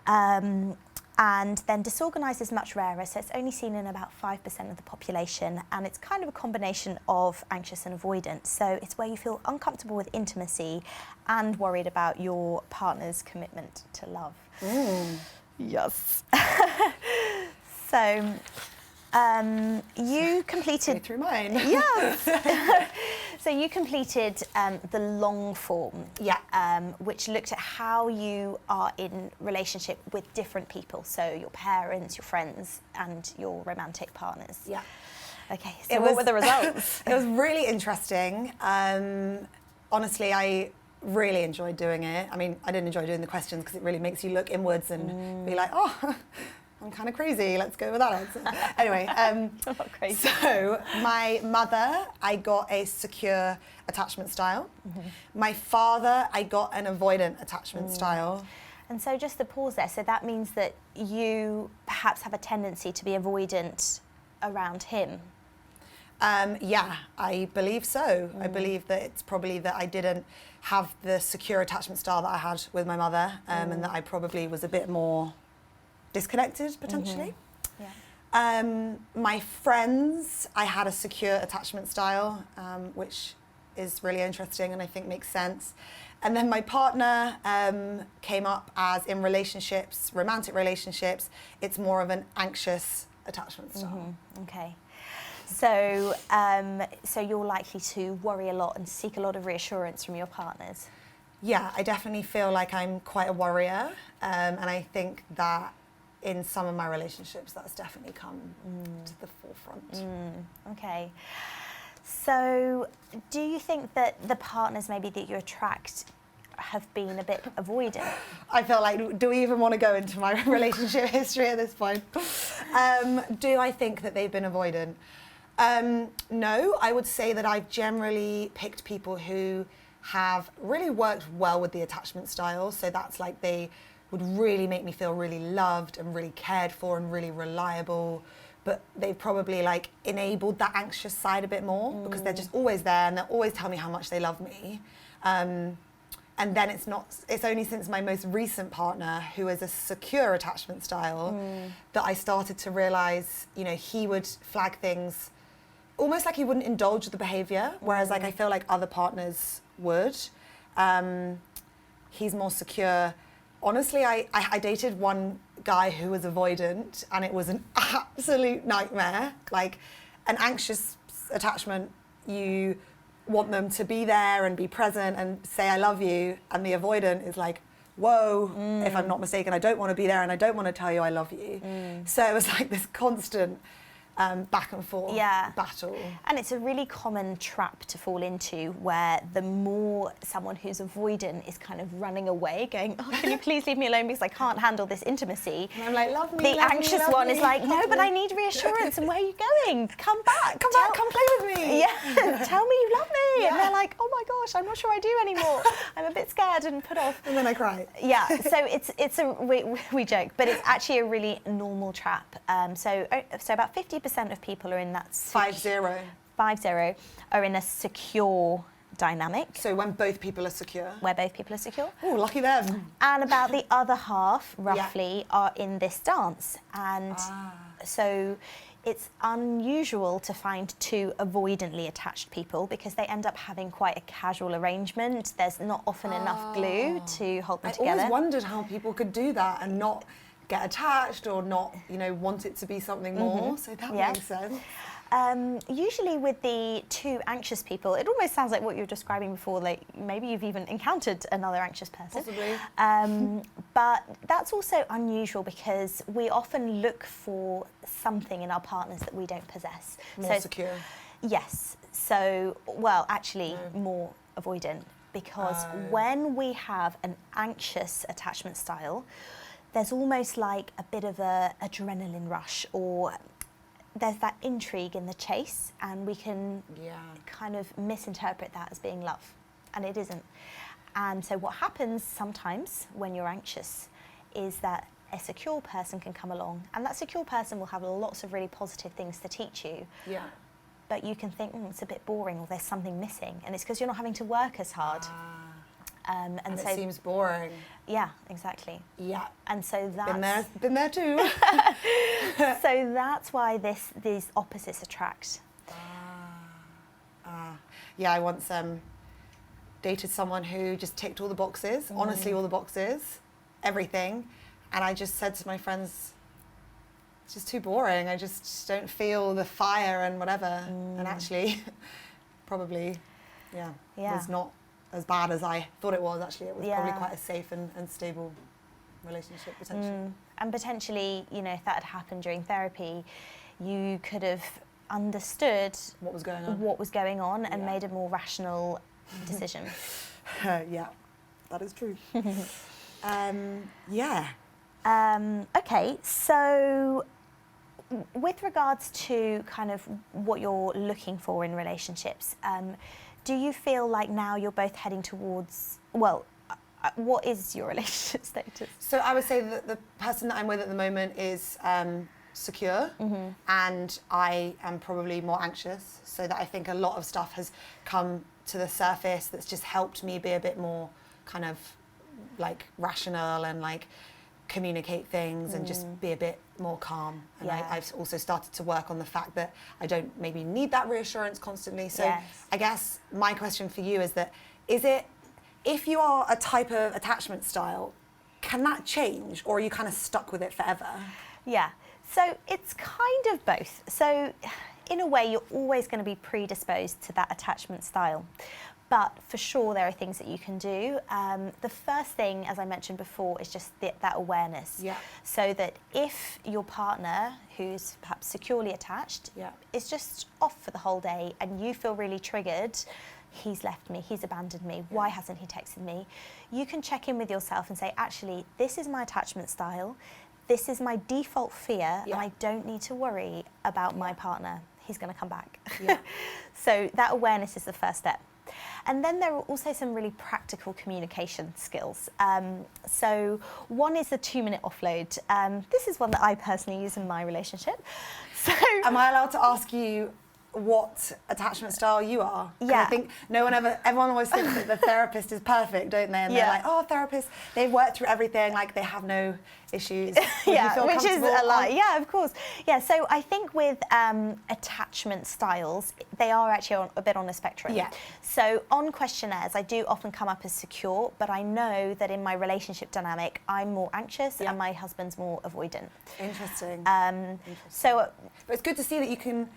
And then disorganised is much rarer, so it's only seen in about 5% of the population, and it's kind of a combination of anxious and avoidant. So it's where you feel uncomfortable with intimacy and worried about your partner's commitment to love. Yes. So you completed... Go through mine. Yes. So you completed the long form, Yeah. which looked at how you are in relationship with different people. So your parents, your friends, and your romantic partners. Yeah. Okay, so what were the results? It was really interesting. Honestly, I really enjoyed doing it. I mean, I didn't enjoy doing the questions because it really makes you look inwards and be like, oh, I'm kind of crazy, let's go with that answer. Anyway, Not crazy. So my mother, I got a secure attachment style. My father, I got an avoidant attachment style. And so just the pause there, so that means that you perhaps have a tendency to be avoidant around him. Yeah, I believe so. I believe that it's probably that I didn't have the secure attachment style that I had with my mother, and that I probably was a bit more disconnected, potentially. Yeah. My friends, I had a secure attachment style, which is really interesting and I think makes sense. And then my partner came up as, in relationships, romantic relationships, it's more of an anxious attachment style. Okay. So, so you're likely to worry a lot and seek a lot of reassurance from your partners. Yeah, I definitely feel like I'm quite a worrier, and I think that in some of my relationships that's definitely come to the forefront. Okay. So do you think that the partners maybe that you attract have been a bit avoidant? I feel like, do we even want to go into my relationship history at this point? Do I think that they've been avoidant? No, I would say that I've generally picked people who have really worked well with the attachment style. So that's like they would really make me feel really loved and really cared for and really reliable. But they've probably like enabled that anxious side a bit more because they're just always there and they'll always tell me how much they love me. And then it's only since my most recent partner, who is a secure attachment style, that I started to realize, you know, he would flag things almost like he wouldn't indulge the behavior, whereas like I feel like other partners would. He's more secure. Honestly, I dated one guy who was avoidant, and it was an absolute nightmare. Like an anxious attachment, you want them to be there and be present and say I love you, and the avoidant is like, whoa, if I'm not mistaken, I don't want to be there and I don't want to tell you I love you. So it was like this constant back and forth battle. And it's a really common trap to fall into, where the more someone who's avoidant is kind of running away, going, oh, can you please leave me alone because I can't handle this intimacy. And I'm like, love me, the love anxious me, love one me, is like, no, love but me. I need reassurance, and where are you going? Come back, Come play with me. Yeah, tell me you love me. Yeah. And they're like, oh my gosh, I'm not sure I do anymore. I'm a bit scared and put off. And then I cry. Yeah, so we joke, but it's actually a really normal trap. So about 50% of people are in that 50 are in a secure dynamic. So when both people are secure. Where both people are secure. Oh, lucky them. And about the other half, roughly, are in this dance. And so it's unusual to find two avoidantly attached people because they end up having quite a casual arrangement. There's not often enough glue to hold them together. I always wondered how people could do that and not get attached or not, you know, want it to be something more. So that makes sense. Usually with the two anxious people, it almost sounds like what you were describing before, like maybe you've even encountered another anxious person. Possibly. But that's also unusual because we often look for something in our partners that we don't possess. More secure. Yes. So, well, actually more avoidant, because when we have an anxious attachment style, there's almost like a bit of a adrenaline rush, or there's that intrigue in the chase, and we can kind of misinterpret that as being love, and it isn't. And so what happens sometimes when you're anxious is that a secure person can come along, and that secure person will have lots of really positive things to teach you. Yeah. But you can think, it's a bit boring, or there's something missing, and it's because you're not having to work as hard. And so it seems boring. Yeah, exactly. Yeah. And so that's Been there too. so that's why these opposites attract. Yeah, I once dated someone who just ticked all the boxes, honestly all the boxes, everything. And I just said to my friends, it's just too boring. I just don't feel the fire and whatever. And actually, probably, was not as bad as I thought it was. Actually, it was probably quite a safe and stable relationship potentially. And potentially, you know, if that had happened during therapy, you could have understood what was going on, and made a more rational decision. Yeah, that is true. Okay, so with regards to kind of what you're looking for in relationships, do you feel like now you're both heading towards, what is your relationship status? So I would say that the person that I'm with at the moment is secure, and I am probably more anxious, so that I think a lot of stuff has come to the surface that's just helped me be a bit more kind of like rational and like communicate things and just be a bit more calm. And I've also started to work on the fact that I don't maybe need that reassurance constantly. So I guess my question for you is that, if you are a type of attachment style, can that change, or are you kind of stuck with it forever? Yeah, so it's kind of both. So in a way, you're always going to be predisposed to that attachment style. But for sure, there are things that you can do. The first thing, as I mentioned before, is just that awareness. Yeah. So that if your partner, who's perhaps securely attached, is just off for the whole day and you feel really triggered, he's left me, he's abandoned me, why hasn't he texted me? You can check in with yourself and say, actually, this is my attachment style, this is my default fear, and I don't need to worry about my partner. he's going to come back. Yeah. So that awareness is the first step. And then there are also some really practical communication skills. So one is the 2-minute offload. This is one that I personally use in my relationship. So am I allowed to ask you what attachment style you are? Yeah. I think everyone always thinks that the therapist is perfect, don't they? And they're like, oh, therapists, they've worked through everything, like they have no issues. Yeah, which is a lie. Yeah, of course. Yeah, so I think with attachment styles, they are actually a bit on a spectrum. Yeah. So on questionnaires, I do often come up as secure, but I know that in my relationship dynamic, I'm more anxious and my husband's more avoidant. Interesting. So, but it's good to see that you can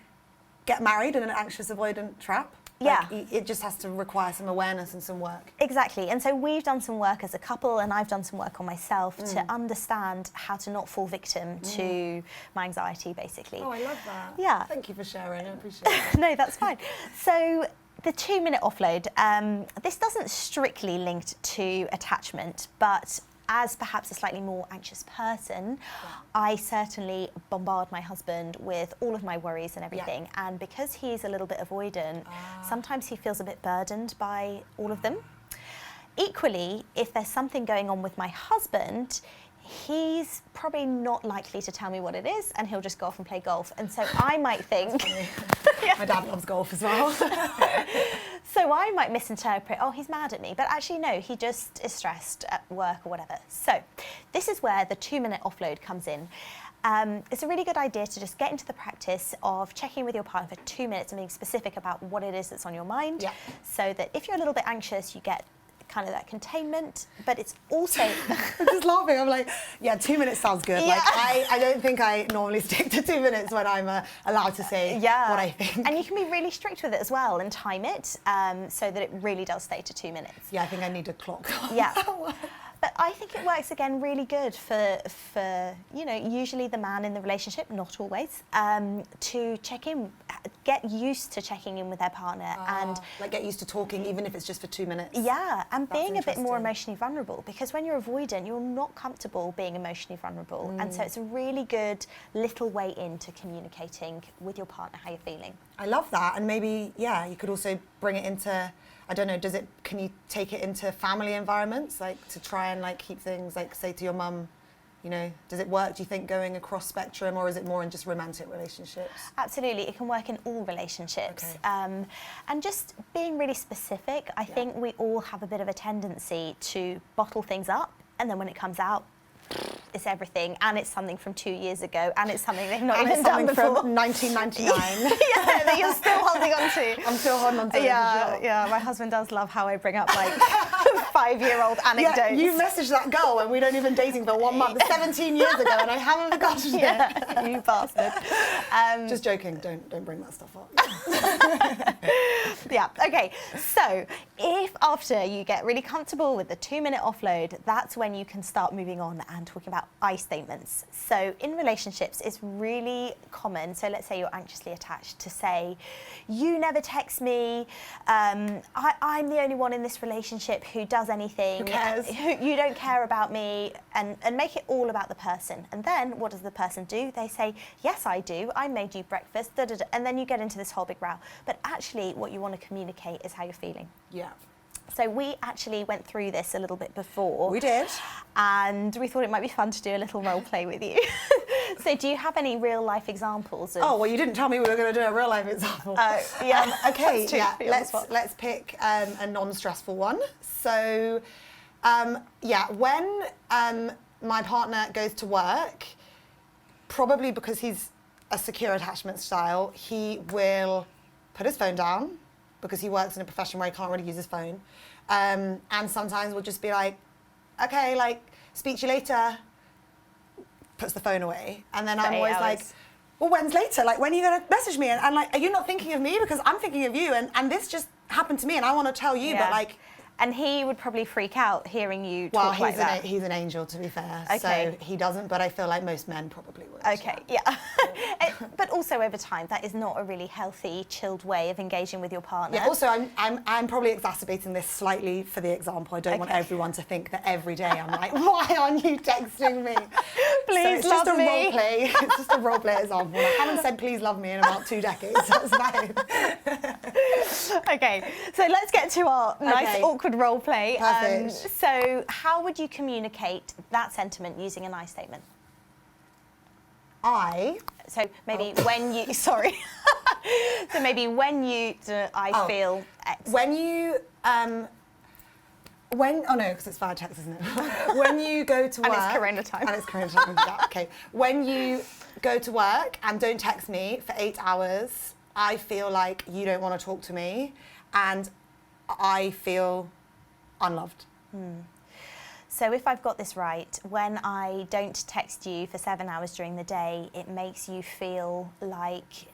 get married in an anxious avoidant trap. Yeah. Like, it just has to require some awareness and some work. Exactly. And so we've done some work as a couple, and I've done some work on myself to understand how to not fall victim to my anxiety, basically. Oh, I love that. Yeah. Thank you for sharing. I appreciate it. No, that's fine. So the 2-minute offload, this doesn't strictly link to attachment, but as perhaps a slightly more anxious person, I certainly bombard my husband with all of my worries and everything. Yeah. And because he's a little bit avoidant, sometimes he feels a bit burdened by all of them. Equally, if there's something going on with my husband, he's probably not likely to tell me what it is, and he'll just go off and play golf. And so I might think... My dad loves golf as well. So I might misinterpret, oh, he's mad at me. But actually, no, he just is stressed at work or whatever. So this is where the 2-minute offload comes in. It's a really good idea to just get into the practice of checking with your partner for 2 minutes and being specific about what it is that's on your mind. Yeah. So that if you're a little bit anxious, you get kind of that containment, but it's also... I'm just laughing. I'm like, yeah, 2 minutes sounds good. Yeah. Like, I don't think I normally stick to 2 minutes when I'm allowed to say what I think. And you can be really strict with it as well and time it so that it really does stay to 2 minutes. Yeah, I think I need a clock. Yeah. But I think it works, again, really good for usually the man in the relationship, not always, to check in, get used to checking in with their partner. And like get used to talking, even if it's just for 2 minutes. Yeah, and being a bit more emotionally vulnerable, because when you're avoidant, you're not comfortable being emotionally vulnerable. And so it's a really good little way into communicating with your partner how you're feeling. I love that. And maybe, you could also bring it into... I don't know, can you take it into family environments, like to try and like keep things, like say to your mum, does it work, do you think, going across spectrum, or is it more in just romantic relationships? Absolutely, it can work in all relationships. Okay. And just being really specific, I think we all have a bit of a tendency to bottle things up, and then when it comes out, it's everything, and it's something from 2 years ago, and it's something they've not even done before. From 1999. Yeah, that you're still holding on to. I'm still holding on to it. Yeah, my husband does love how I bring up like 5-year-old anecdotes. Yeah, you messaged that girl when we'd only been dating for 1 month, 17 years ago, and I haven't forgotten it. You bastard. Just joking. Don't bring that stuff up. Yeah. Okay. So if after you get really comfortable with the 2-minute offload, that's when you can start moving on and talking about I statements. So in relationships, it's really common. So let's say you're anxiously attached, to say, "You never text me. I'm the only one in this relationship who does anything. Who cares? You don't care about me," and make it all about the person. And then what does the person do? They say, "Yes, I do. I made you breakfast." Da, da, da. And then you get into this whole big row. But actually, what you want to communicate is how you're feeling. Yeah. So we actually went through this a little bit before. We did. And we thought it might be fun to do a little role play with you. So do you have any real life examples of... Oh, well, you didn't tell me we were going to do a real life example. Okay, let's pick a non-stressful one. So, when my partner goes to work, probably because he's a secure attachment style, he will put his phone down, because he works in a profession where he can't really use his phone. And sometimes we'll just be like, okay, like, speak to you later, puts the phone away. And then I'm always like, well, when's later? Like, when are you going to message me? And like, are you not thinking of me? Because I'm thinking of you, and this just happened to me, and I want to tell you, but like... And he would probably freak out hearing you talk like that. He's an angel, to be fair. Okay. So he doesn't, but I feel like most men probably would. Okay, yeah. But also over time, that is not a really healthy, chilled way of engaging with your partner. Yeah, also, I'm probably exacerbating this slightly for the example. I don't want everyone to think that every day I'm like, why aren't you texting me? Please so it's love just a me. role play. It's just a role play example. I haven't said please love me in about 2 decades. That's fine. Okay, so let's get to our nice, Okay. awkward role play. Perfect. So how would you communicate that sentiment using an I statement? So maybe when you, sorry. So maybe when you, I feel X. When you, oh no, because it's via text, isn't it? When you go to work. And it's Corona time. And it's Corona time, yeah, okay. When you go to work and don't text me for 8 hours, I feel like you don't want to talk to me and I feel unloved. So if I've got this right, when I don't text you for 7 hours during the day, it makes you feel like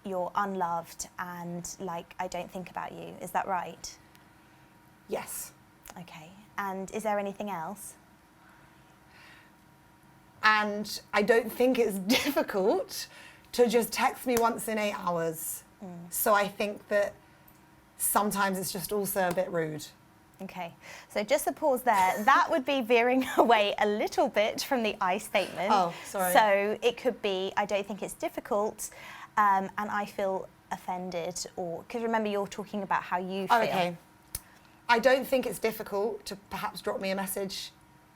you're unloved and like I don't think about you. Is that right? Yes. Okay. And is there anything else? And I don't think it's difficult to just text me once in 8 hours. So I think that sometimes it's just also a bit rude. Okay, so just a pause there. That would be veering away a little bit from the I statement. Oh, sorry. So it could be, I don't think it's difficult, and I feel offended, or, because remember you're talking about how you feel. Oh, okay. I don't think it's difficult to perhaps drop me a message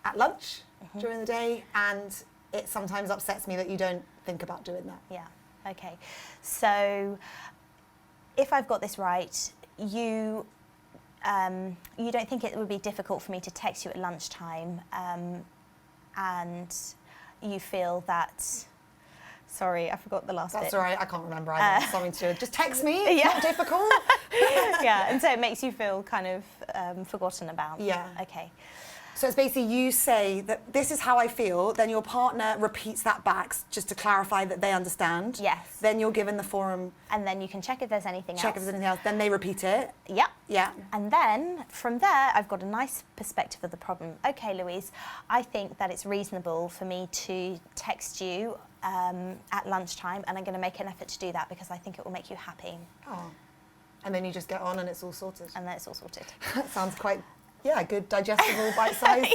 at lunch during the day, and it sometimes upsets me that you don't think about doing that. Yeah, okay. So if I've got this right, you don't think it would be difficult for me to text you at lunchtime, and you feel that, sorry, I forgot the last bit. That's all right, I can't remember either. Something to do. Just text me, it's Yeah. not difficult. Yeah, and so it makes you feel kind of forgotten about. Yeah. Okay. So it's basically you say that this is how I feel, then your partner repeats that back just to clarify that they understand. Yes. Then you're given the forum, And then you can check if there's anything check if else. there's anything else, then they repeat it. Yeah. Yeah. And then from there, I've got a nice perspective of the problem. Okay, Louise, I think that it's reasonable for me to text you at lunchtime, and I'm going to make an effort to do that because I think it will make you happy. Oh. And then you just get on and it's all sorted. And then it's all sorted. That sounds quite, good, digestible, bite-sized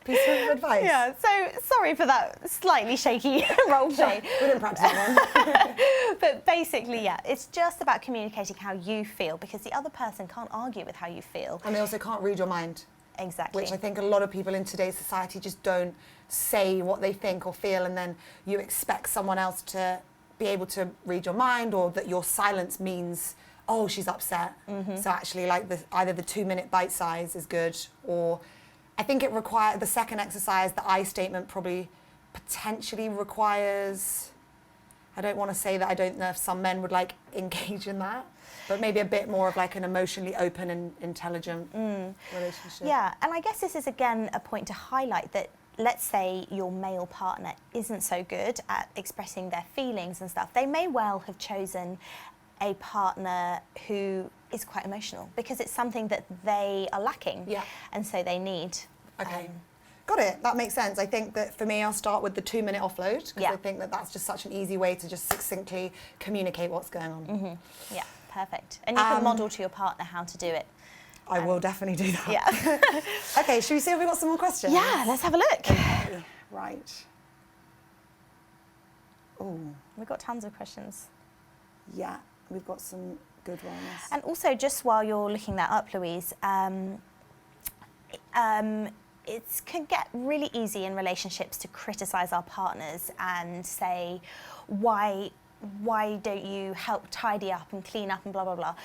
piece of advice. Yeah, so sorry for that slightly shaky role play. We didn't practice that one. But basically, yeah, it's just about communicating how you feel, because the other person can't argue with how you feel. And they also can't read your mind. Exactly. Which I think a lot of people in today's society just don't say what they think or feel, and then you expect someone else to be able to read your mind, or that your silence means, oh, she's upset. So actually, like, either the 2-minute bite size is good, or I think the second exercise, the I statement, probably potentially requires, I don't want to say that, I don't know if some men would like engage in that, but maybe a bit more of like an emotionally open and intelligent relationship. Yeah, and I guess this is again a point to highlight that, let's say your male partner isn't so good at expressing their feelings and stuff. They may well have chosen a partner who is quite emotional because it's something that they are lacking. Yeah. And so they need. Okay. Got it. That makes sense. I think that for me, I'll start with the 2-minute offload, because Yeah. I think that that's just such an easy way to just succinctly communicate what's going on. Yeah, perfect. And you can model to your partner how to do it. I will definitely do that. Yeah. Okay, should we see if we've got some more questions? Yeah, let's have a look. Okay, right. Oh, We've got tons of questions. yeah, we've got some good ones. And also, just while you're looking that up, Louise, it can get really easy in relationships to criticise our partners and say, why don't you help tidy up and clean up and blah, blah, blah.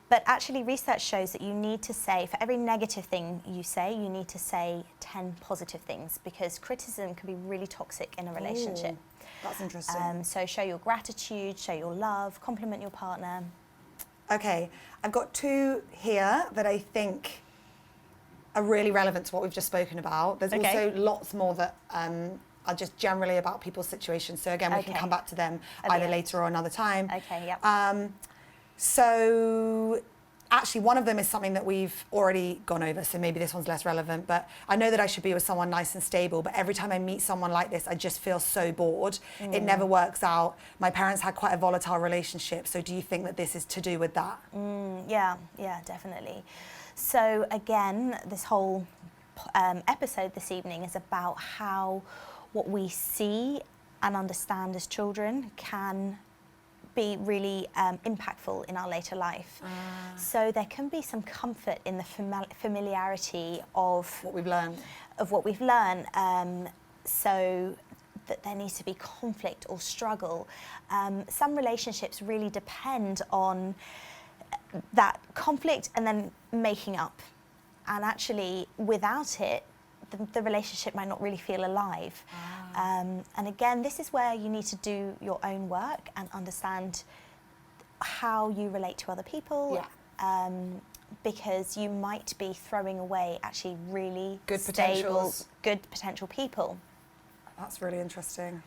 But actually, research shows that you need to say, for every negative thing you say, you need to say 10 positive things, because criticism can be really toxic in a relationship. Ooh, that's interesting. So show your gratitude, show your love, compliment your partner. Okay, I've got 2 here that I think are really relevant to what we've just spoken about. There's Okay. also lots more that are just generally about people's situations. So again, we can Okay. come back to them At the either end. later or another time. Okay, yep. So actually, one of them is something that we've already gone over, so maybe this one's less relevant, but I know that I should be with someone nice and stable, but every time I meet someone like this, I just feel so bored. It never works out. My parents had quite a volatile relationship, so do you think that this is to do with that? Yeah, definitely. So again, this whole episode this evening is about how what we see and understand as children can be really impactful in our later life. So there can be some comfort in the familiarity of What we've learned. So that there needs to be conflict or struggle. Some relationships really depend on that conflict and then making up. And actually, without it, the relationship might not really feel alive. And again, this is where you need to do your own work and understand how you relate to other people. Because you might be throwing away actually really good potential people. That's really interesting.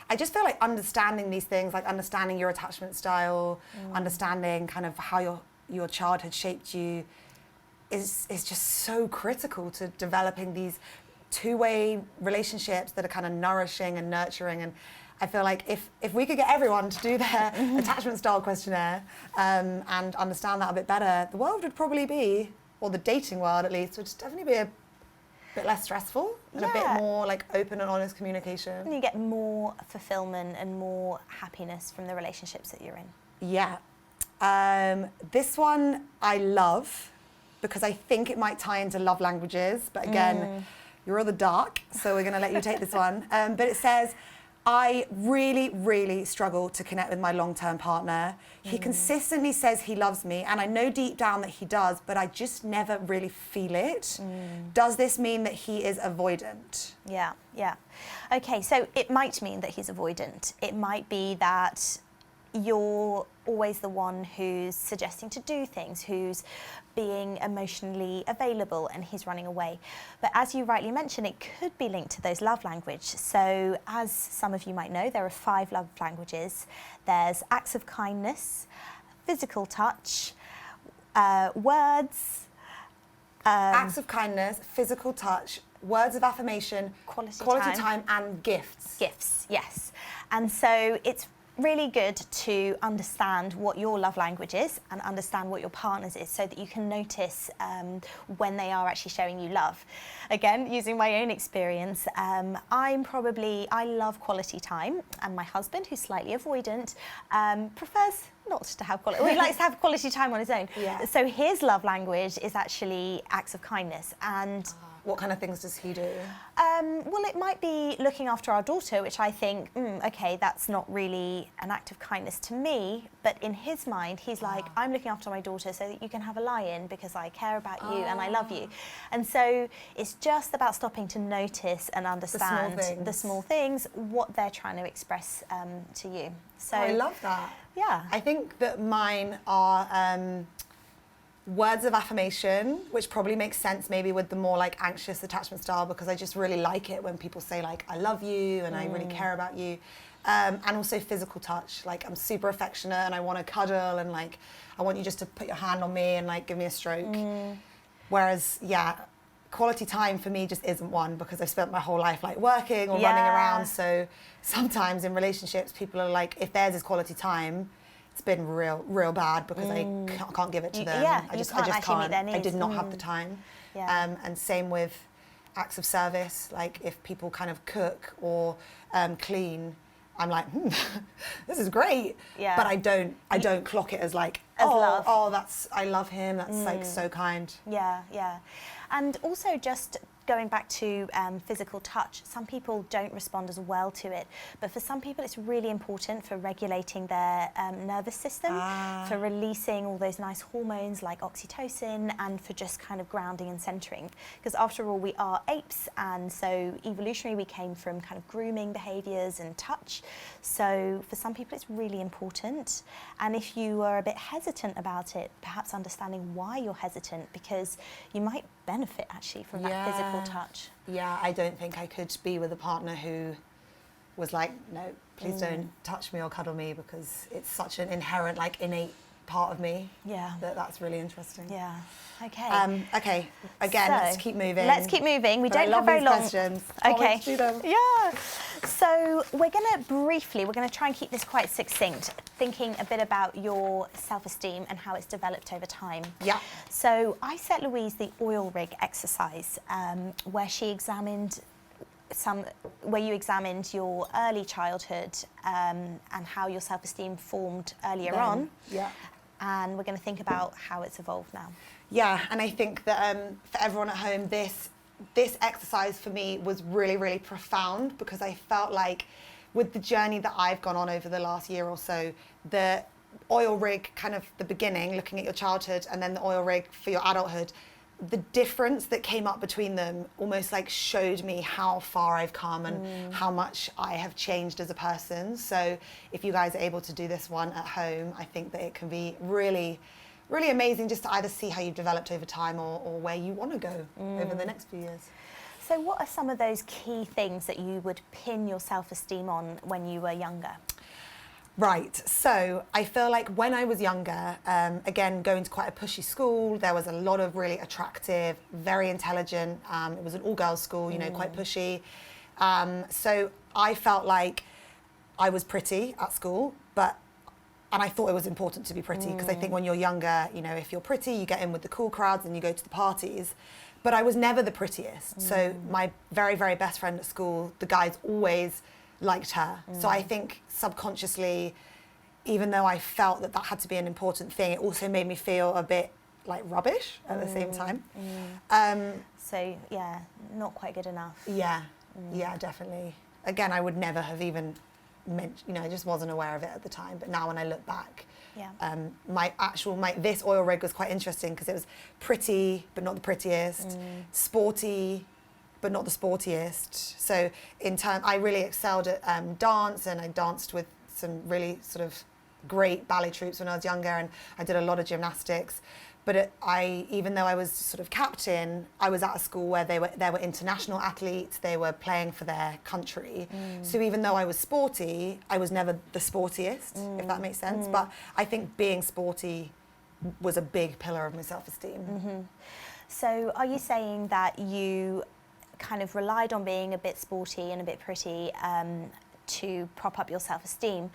I just feel like understanding these things, like understanding your attachment style, understanding kind of how your childhood shaped you, is just so critical to developing these two-way relationships that are kind of nourishing and nurturing. And I feel like if we could get everyone to do their attachment style questionnaire and understand that a bit better, the world would probably be, or the dating world at least, would definitely be a bit less stressful and a bit more like open and honest communication. And you get more fulfillment and more happiness from the relationships that you're in. Yeah. This one I love because I think it might tie into love languages, but again, you're all the dark, so we're going to let you take this one. But it says, I really, really struggle to connect with my long-term partner. He consistently says he loves me, and I know deep down that he does, but I just never really feel it. Does this mean that he is avoidant? Yeah. Okay, so it might mean that he's avoidant. It might be that you're always the one who's suggesting to do things, who's being emotionally available, and he's running away. But as you rightly mentioned, it could be linked to those love language. So as some of you might know, there are 5 love languages. There's acts of kindness, physical touch, words. Acts of kindness, physical touch, words of affirmation, quality time, and gifts. Gifts, yes. And so it's really good to understand what your love language is and understand what your partner's is, so that you can notice when they are actually showing you love. Again, using my own experience, I love quality time, and my husband, who's slightly avoidant, prefers not to have quality. Well, he likes to have quality time on his own. Yeah. So his love language is actually acts of kindness. And what kind of things does he do? Well, it might be looking after our daughter, which I think, okay, that's not really an act of kindness to me. But in his mind, he's like, I'm looking after my daughter so that you can have a lie-in because I care about you and I love you. And so it's just about stopping to notice and understand the small things, what they're trying to express to you. So I love that. Yeah. I think that mine are words of affirmation, which probably makes sense maybe with the more like anxious attachment style, because I just really like it when people say like, I love you and I really care about you. And also physical touch, like I'm super affectionate and I want to cuddle and like, I want you just to put your hand on me and like give me a stroke. Whereas, quality time for me just isn't one, because I've spent my whole life like working or running around. So sometimes in relationships, people are like, if theirs is quality time, it's been real bad because I can't give it to them. I just can't. I did not have the time. And same with acts of service. Like if people kind of cook or clean, I'm like, this is great. But I don't clock it as like, love. I love him. That's like so kind. Yeah. And also just going back to physical touch, some people don't respond as well to it, but for some people it's really important for regulating their nervous system, for releasing all those nice hormones like oxytocin, and for just kind of grounding and centering. Because after all, we are apes, and so evolutionary we came from kind of grooming behaviours and touch. So for some people it's really important, and if you are a bit hesitant about it, perhaps understanding why you're hesitant, because you might benefit actually from that physical touch. Yeah, I don't think I could be with a partner who was like, no, please don't touch me or cuddle me, because it's such an inherent, like innate part of me. Yeah. That's really interesting. Yeah. Okay. Okay. Again, let's keep moving. Let's keep moving. We But don't have very long questions. Okay. Let's do them. Yeah. So we're going to try and keep this quite succinct, thinking a bit about your self-esteem and how it's developed over time. Yeah. So I set Louise the oil rig exercise, where you examined your early childhood and how your self-esteem formed earlier on. Yeah. And we're going to think about how it's evolved now. Yeah, and I think that for everyone at home, this exercise for me was really, really profound, because I felt like with the journey that I've gone on over the last year or so, the oil rig, kind of the beginning, looking at your childhood, and then the oil rig for your adulthood, the difference that came up between them almost like showed me how far I've come and how much I have changed as a person. So if you guys are able to do this one at home, I think that it can be really, really amazing just to either see how you've developed over time or where you want to go over the next few years. So what are some of those key things that you would pin your self-esteem on when you were younger? Right, so I feel like when I was younger, again, going to quite a pushy school, there was a lot of really attractive, very intelligent, it was an all-girls school, you know, quite pushy. So I felt like I was pretty at school, and I thought it was important to be pretty, because I think when you're younger, you know, if you're pretty, you get in with the cool crowds and you go to the parties. But I was never the prettiest. So my very, very best friend at school, the guys always liked her. So I think subconsciously, even though I felt that had to be an important thing, it also made me feel a bit like rubbish at the same time. So yeah, not quite good enough. Yeah, yeah, definitely. Again, I would never have even you know, I just wasn't aware of it at the time. But now when I look back, this oil rig was quite interesting, because it was pretty, but not the prettiest, sporty, but not the sportiest. So I really excelled at dance, and I danced with some really sort of great ballet troupes when I was younger, and I did a lot of gymnastics. But even though I was sort of captain, I was at a school where there were international athletes, they were playing for their country. So even though I was sporty, I was never the sportiest, if that makes sense. But I think being sporty was a big pillar of my self-esteem. So are you saying that you kind of relied on being a bit sporty and a bit pretty to prop up your self-esteem,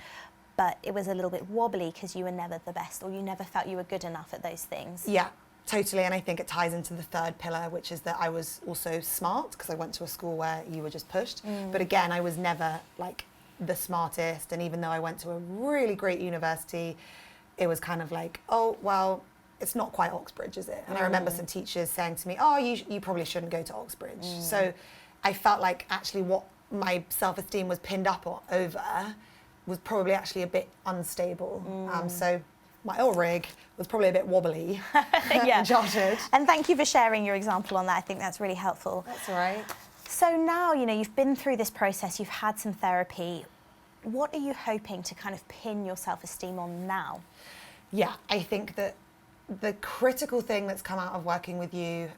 but it was a little bit wobbly because you were never the best, or you never felt you were good enough at those things? Yeah, totally. And I think it ties into the third pillar, which is that I was also smart, because I went to a school where you were just pushed. But again, I was never like the smartest. And even though I went to a really great university, it was kind of like, oh, well, it's not quite Oxbridge, is it? And I remember some teachers saying to me, oh, you probably shouldn't go to Oxbridge. So I felt like actually what my self-esteem was pinned up over was probably actually a bit unstable. So my oil rig was probably a bit wobbly and jotted. And thank you for sharing your example on that. I think that's really helpful. That's all right. So now, you know, you've been through this process, you've had some therapy. What are you hoping to kind of pin your self-esteem on now? Yeah, I think that the critical thing that's come out of working with you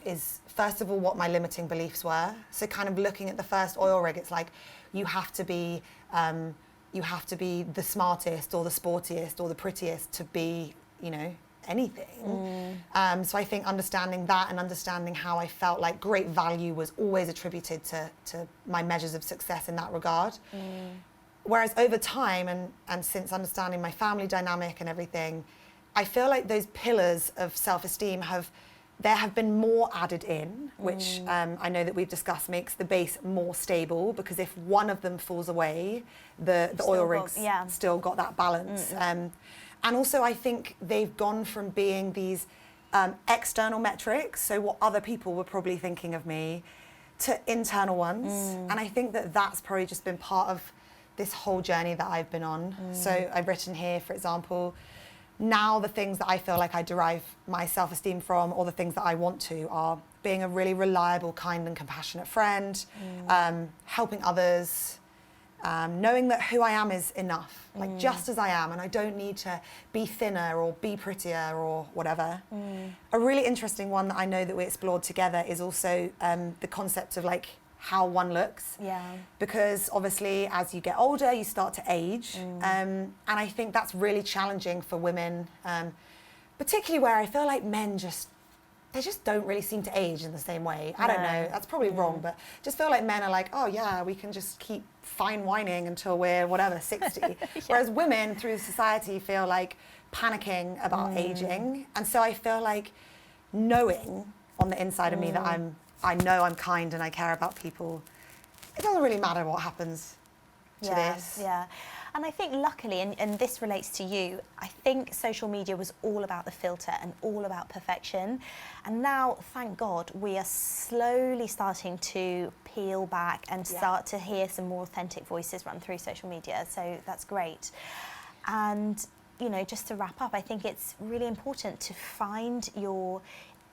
is, first of all, what my limiting beliefs were. So kind of looking at the first oil rig, it's like you have to be the smartest or the sportiest or the prettiest to be, you know, anything. So I think understanding that and understanding how I felt like great value was always attributed to my measures of success in that regard. Whereas over time and since understanding my family dynamic and everything, I feel like those pillars of self-esteem there have been more added in, which I know that we've discussed makes the base more stable, because if one of them falls away, the oil rigs still got that balance. And also I think they've gone from being these external metrics, so what other people were probably thinking of me, to internal ones. And I think that that's probably just been part of this whole journey that I've been on. So I've written here, for example, now the things that I feel like I derive my self-esteem from, or the things that I want to, are being a really reliable, kind and compassionate friend, helping others, knowing that who I am is enough, like just as I am, and I don't need to be thinner or be prettier or whatever. A really interesting one that I know that we explored together is also the concept of like how one looks. Yeah. Because obviously as you get older, you start to age. And I think that's really challenging for women, particularly where I feel like men they just don't really seem to age in the same way. I don't know, that's probably wrong, but just feel like men are like, oh yeah, we can just keep fine whining until we're whatever, 60. Whereas women through society feel like panicking about aging. And so I feel like knowing on the inside of me that I know I'm kind and I care about people, it doesn't really matter what happens to this. Yeah. And I think luckily, and this relates to you, I think social media was all about the filter and all about perfection. And now, thank God, we are slowly starting to peel back and start to hear some more authentic voices run through social media. So that's great. And, you know, just to wrap up, I think it's really important to find your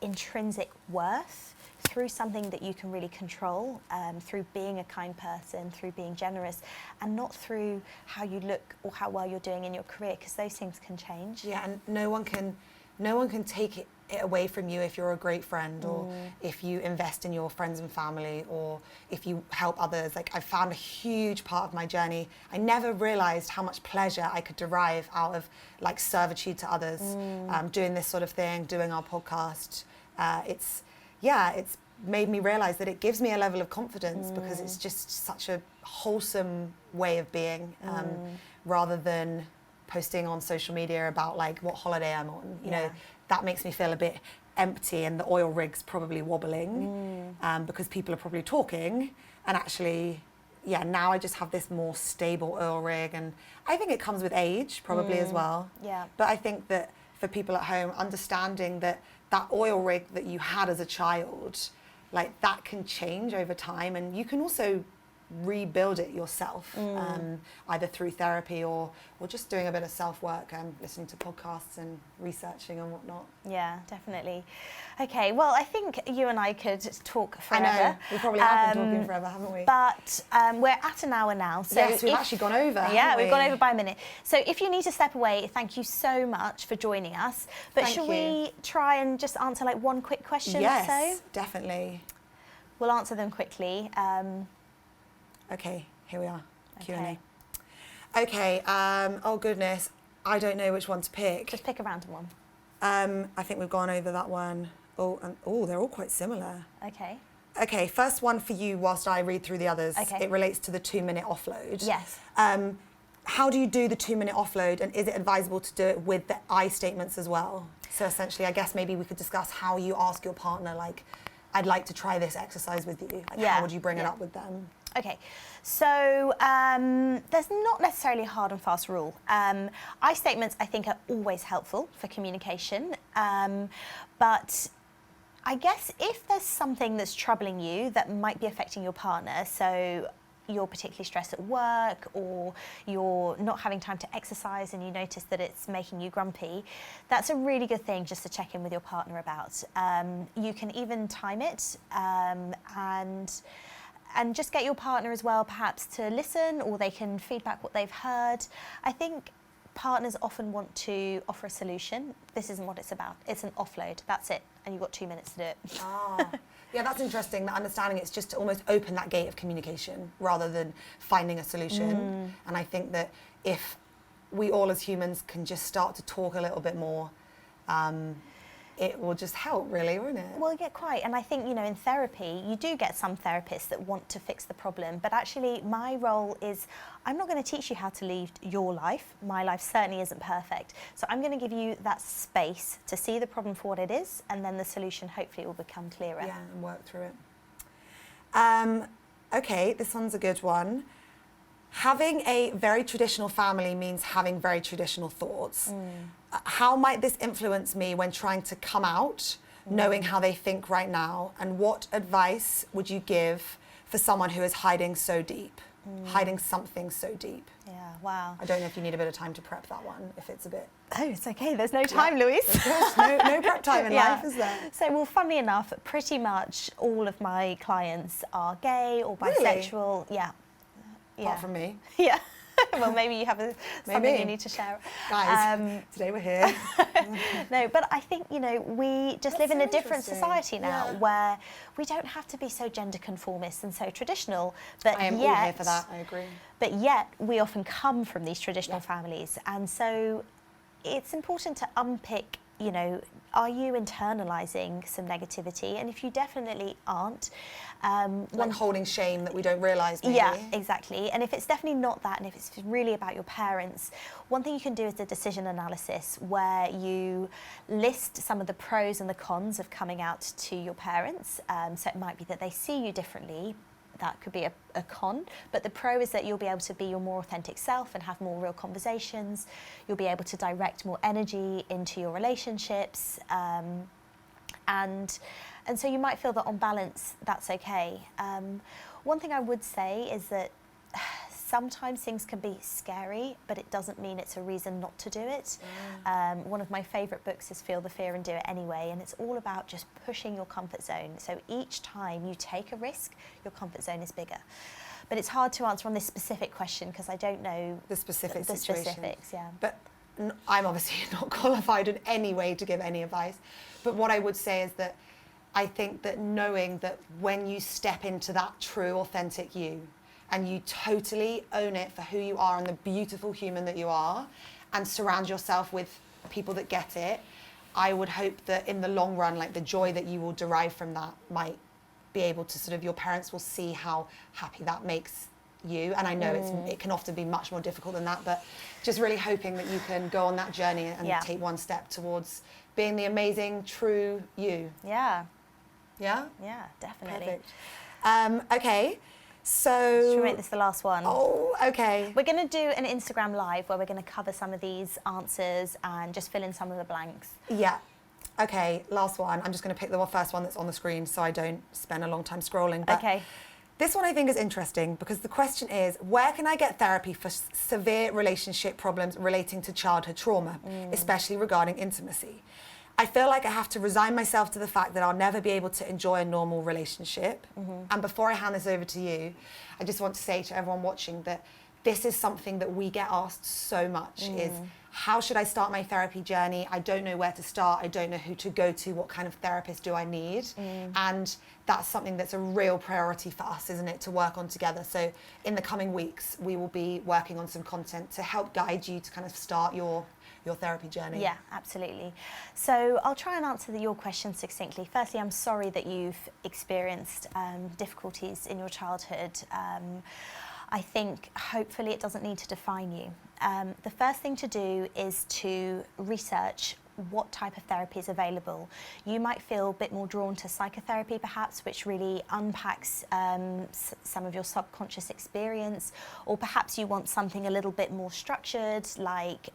intrinsic worth through something that you can really control, through being a kind person, through being generous, and not through how you look or how well you're doing in your career, because those things can change. Yeah, and no one can take it away from you if you're a great friend, or if you invest in your friends and family, or if you help others. Like, I found a huge part of my journey. I never realized how much pleasure I could derive out of like servitude to others, doing this sort of thing, doing our podcast. It's made me realize that it gives me a level of confidence because it's just such a wholesome way of being, rather than posting on social media about like what holiday I'm on. You know, that makes me feel a bit empty, and the oil rig's probably wobbling because people are probably talking, and actually, now I just have this more stable oil rig, and I think it comes with age probably as well. Yeah. But I think that for people at home, understanding that oil rig that you had as a child, like that can change over time, and you can also rebuild it yourself, either through therapy or just doing a bit of self-work, listening to podcasts and researching and whatnot. Yeah, definitely. Okay, well, I think you and I could talk forever. I know, we probably have been talking forever, haven't we? But we're at an hour now. So yes, we've actually gone over. Yeah, we've gone over by a minute. So if you need to step away, thank you so much for joining us. But shall we try and just answer like one quick question or so? Yes, definitely. We'll answer them quickly. Okay, here we are. Okay. Q&A. Okay, oh goodness, I don't know which one to pick. Just pick a random one. I think we've gone over that one. Oh, they're all quite similar. Okay. Okay, first one for you whilst I read through the others. Okay. It relates to the 2-minute offload. Yes. How do you do the 2-minute offload, and is it advisable to do it with the I statements as well? So essentially, I guess maybe we could discuss how you ask your partner, like, I'd like to try this exercise with you. Like, how would you bring it up with them? Okay, so there's not necessarily a hard and fast rule. I statements, I think, are always helpful for communication, but I guess if there's something that's troubling you that might be affecting your partner, so you're particularly stressed at work, or you're not having time to exercise and you notice that it's making you grumpy, that's a really good thing just to check in with your partner about. You can even time it and just get your partner as well perhaps to listen, or they can feedback what they've heard. I think partners often want to offer a solution. This isn't what it's about. It's an offload. That's it. And you've got 2 minutes to do it. Yeah, that's interesting, that understanding it's just to almost open that gate of communication rather than finding a solution. And I think that if we all as humans can just start to talk a little bit more, it will just help, really, won't it? Well, yeah, quite. And I think, you know, in therapy, you do get some therapists that want to fix the problem. But actually, my role is, I'm not going to teach you how to lead your life. My life certainly isn't perfect. So I'm going to give you that space to see the problem for what it is, and then the solution hopefully will become clearer. Yeah, and work through it. Okay, this one's a good one. Having a very traditional family means having very traditional thoughts. How might this influence me when trying to come out, knowing how they think right now? And what advice would you give for someone who is hiding so deep, hiding something so deep? Yeah, wow. I don't know if you need a bit of time to prep that one, if it's a bit... Oh, it's okay. There's no time, Louise. No prep time in life, is there? So, well, funnily enough, pretty much all of my clients are gay or bisexual. Really? Yeah. Apart from me. Yeah. Well, maybe you have something you need to share. Guys, today we're here. No, but I think, you know, we just live in a different society now where we don't have to be so gender conformist and so traditional. But I am all here for that, I agree. But yet, we often come from these traditional families. And so it's important to unpick, you know, are you internalising some negativity? And if you definitely aren't... like holding shame that we don't realise, maybe. Yeah, exactly. And if it's definitely not that, and if it's really about your parents, one thing you can do is the decision analysis, where you list some of the pros and the cons of coming out to your parents. So it might be that they see you differently. That could be a con, but the pro is that you'll be able to be your more authentic self and have more real conversations. You'll be able to direct more energy into your relationships, and so you might feel that on balance that's okay. One thing I would say is that sometimes things can be scary, but it doesn't mean it's a reason not to do it. One of my favourite books is Feel the Fear and Do It Anyway, and it's all about just pushing your comfort zone. So each time you take a risk, your comfort zone is bigger. But it's hard to answer on this specific question because I don't know the specific the situation. specifics. Yeah. But I'm obviously not qualified in any way to give any advice. But what I would say is that I think that knowing that when you step into that true, authentic you, and you totally own it for who you are and the beautiful human that you are, and surround yourself with people that get it, I would hope that in the long run, like the joy that you will derive from that might be able to sort of, your parents will see how happy that makes you. And I know it can often be much more difficult than that, but just really hoping that you can go on that journey and take one step towards being the amazing, true you. Yeah. Yeah? Yeah, definitely. Perfect. Okay. So... Should we make this the last one? Oh, okay. We're going to do an Instagram live where we're going to cover some of these answers and just fill in some of the blanks. Yeah. Okay, last one. I'm just going to pick the first one that's on the screen so I don't spend a long time scrolling. But okay. This one I think is interesting because the question is, where can I get therapy for severe relationship problems relating to childhood trauma, especially regarding intimacy? I feel like I have to resign myself to the fact that I'll never be able to enjoy a normal relationship. And before I hand this over to you, I just want to say to everyone watching that this is something that we get asked so much is, how should I start my therapy journey? I don't know where to start. I don't know who to go to. What kind of therapist do I need? And that's something that's a real priority for us, isn't it, to work on together. So in the coming weeks, we will be working on some content to help guide you to kind of start your therapy journey. Yeah, absolutely. So I'll try and answer your question succinctly. Firstly, I'm sorry that you've experienced difficulties in your childhood. I think hopefully it doesn't need to define you. The first thing to do is to research what type of therapy is available. You might feel a bit more drawn to psychotherapy perhaps, which really unpacks some of your subconscious experience, or perhaps you want something a little bit more structured like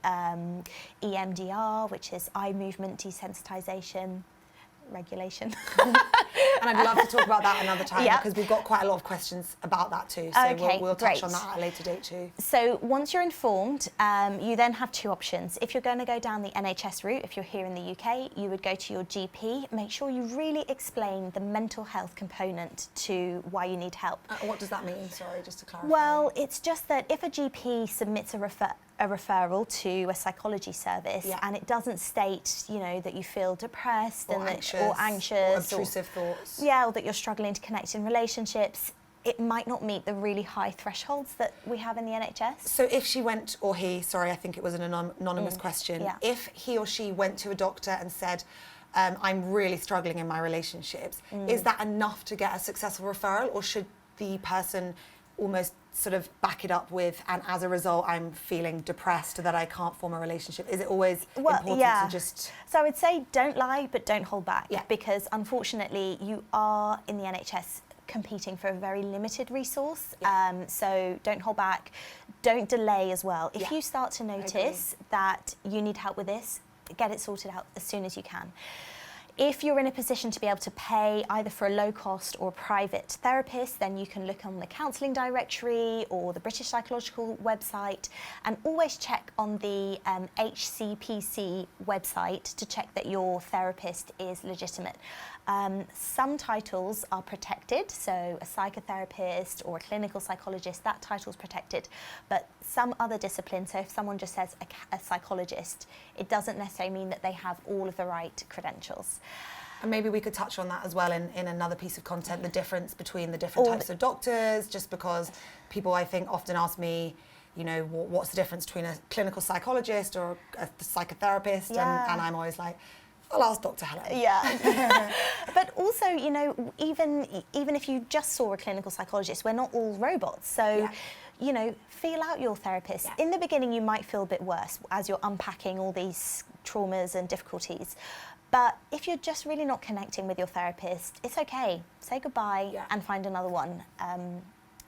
EMDR, which is eye movement desensitization regulation. And I'd love to talk about that another time because we've got quite a lot of questions about that too. So okay, we'll touch great. on that at a later date too. So once you're informed, you then have two options. If you're going to go down the NHS route, if you're here in the UK, you would go to your GP. Make sure you really explain the mental health component to why you need help. What does that mean? Sorry, just to clarify. Well, it's just that if a GP submits a referral to a psychology service and it doesn't state, you know, that you feel depressed or and anxious, or obtrusive thoughts. Yeah, or that you're struggling to connect in relationships, it might not meet the really high thresholds that we have in the NHS. So if she went, or he, sorry, I think it was an anonymous question, if he or she went to a doctor and said, I'm really struggling in my relationships, is that enough to get a successful referral, or should the person almost sort of back it up with, and as a result I'm feeling depressed that I can't form a relationship? Is it always important to just... So I would say don't lie, but don't hold back, because unfortunately you are in the NHS competing for a very limited resource. So don't hold back, don't delay as well. If you start to notice that you need help with this, get it sorted out as soon as you can. If you're in a position to be able to pay either for a low-cost or private therapist, then you can look on the counselling directory or the British Psychological website, and always check on the HCPC website to check that your therapist is legitimate. Some titles are protected, so a psychotherapist or a clinical psychologist, that title's protected, but some other disciplines, so if someone just says a psychologist, it doesn't necessarily mean that they have all of the right credentials. And maybe we could touch on that as well in another piece of content, the difference between the different types of doctors, just because people, I think, often ask me, you know, what's the difference between a clinical psychologist or a psychotherapist? Yeah. And I'm always like, I'll ask Dr. Helene. Yeah. But also, you know, even if you just saw a clinical psychologist, we're not all robots. So, you know, feel out your therapist. In the beginning, you might feel a bit worse as you're unpacking all these traumas and difficulties. But if you're just really not connecting with your therapist, it's okay. Say goodbye and find another one.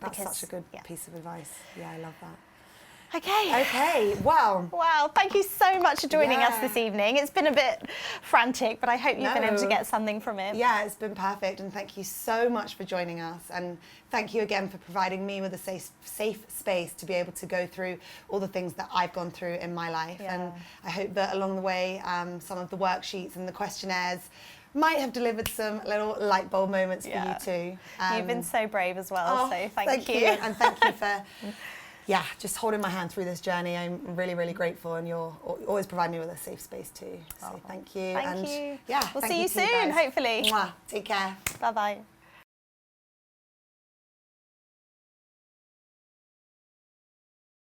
That's such a good piece of advice. Yeah, I love that. Okay, well. Wow, thank you so much for joining us this evening. It's been a bit frantic, but I hope you've been able to get something from it. Yeah, it's been perfect, and thank you so much for joining us, and thank you again for providing me with a safe space to be able to go through all the things that I've gone through in my life. And I hope that along the way, some of the worksheets and the questionnaires might have delivered some little light bulb moments for you too. You've been so brave as well, so thank you. And thank you for just holding my hand through this journey. I'm really, really grateful, and you're always providing me with a safe space too. So thank you. Thank you. Yeah, we'll see you soon, hopefully. Mwah. Take care. Bye-bye.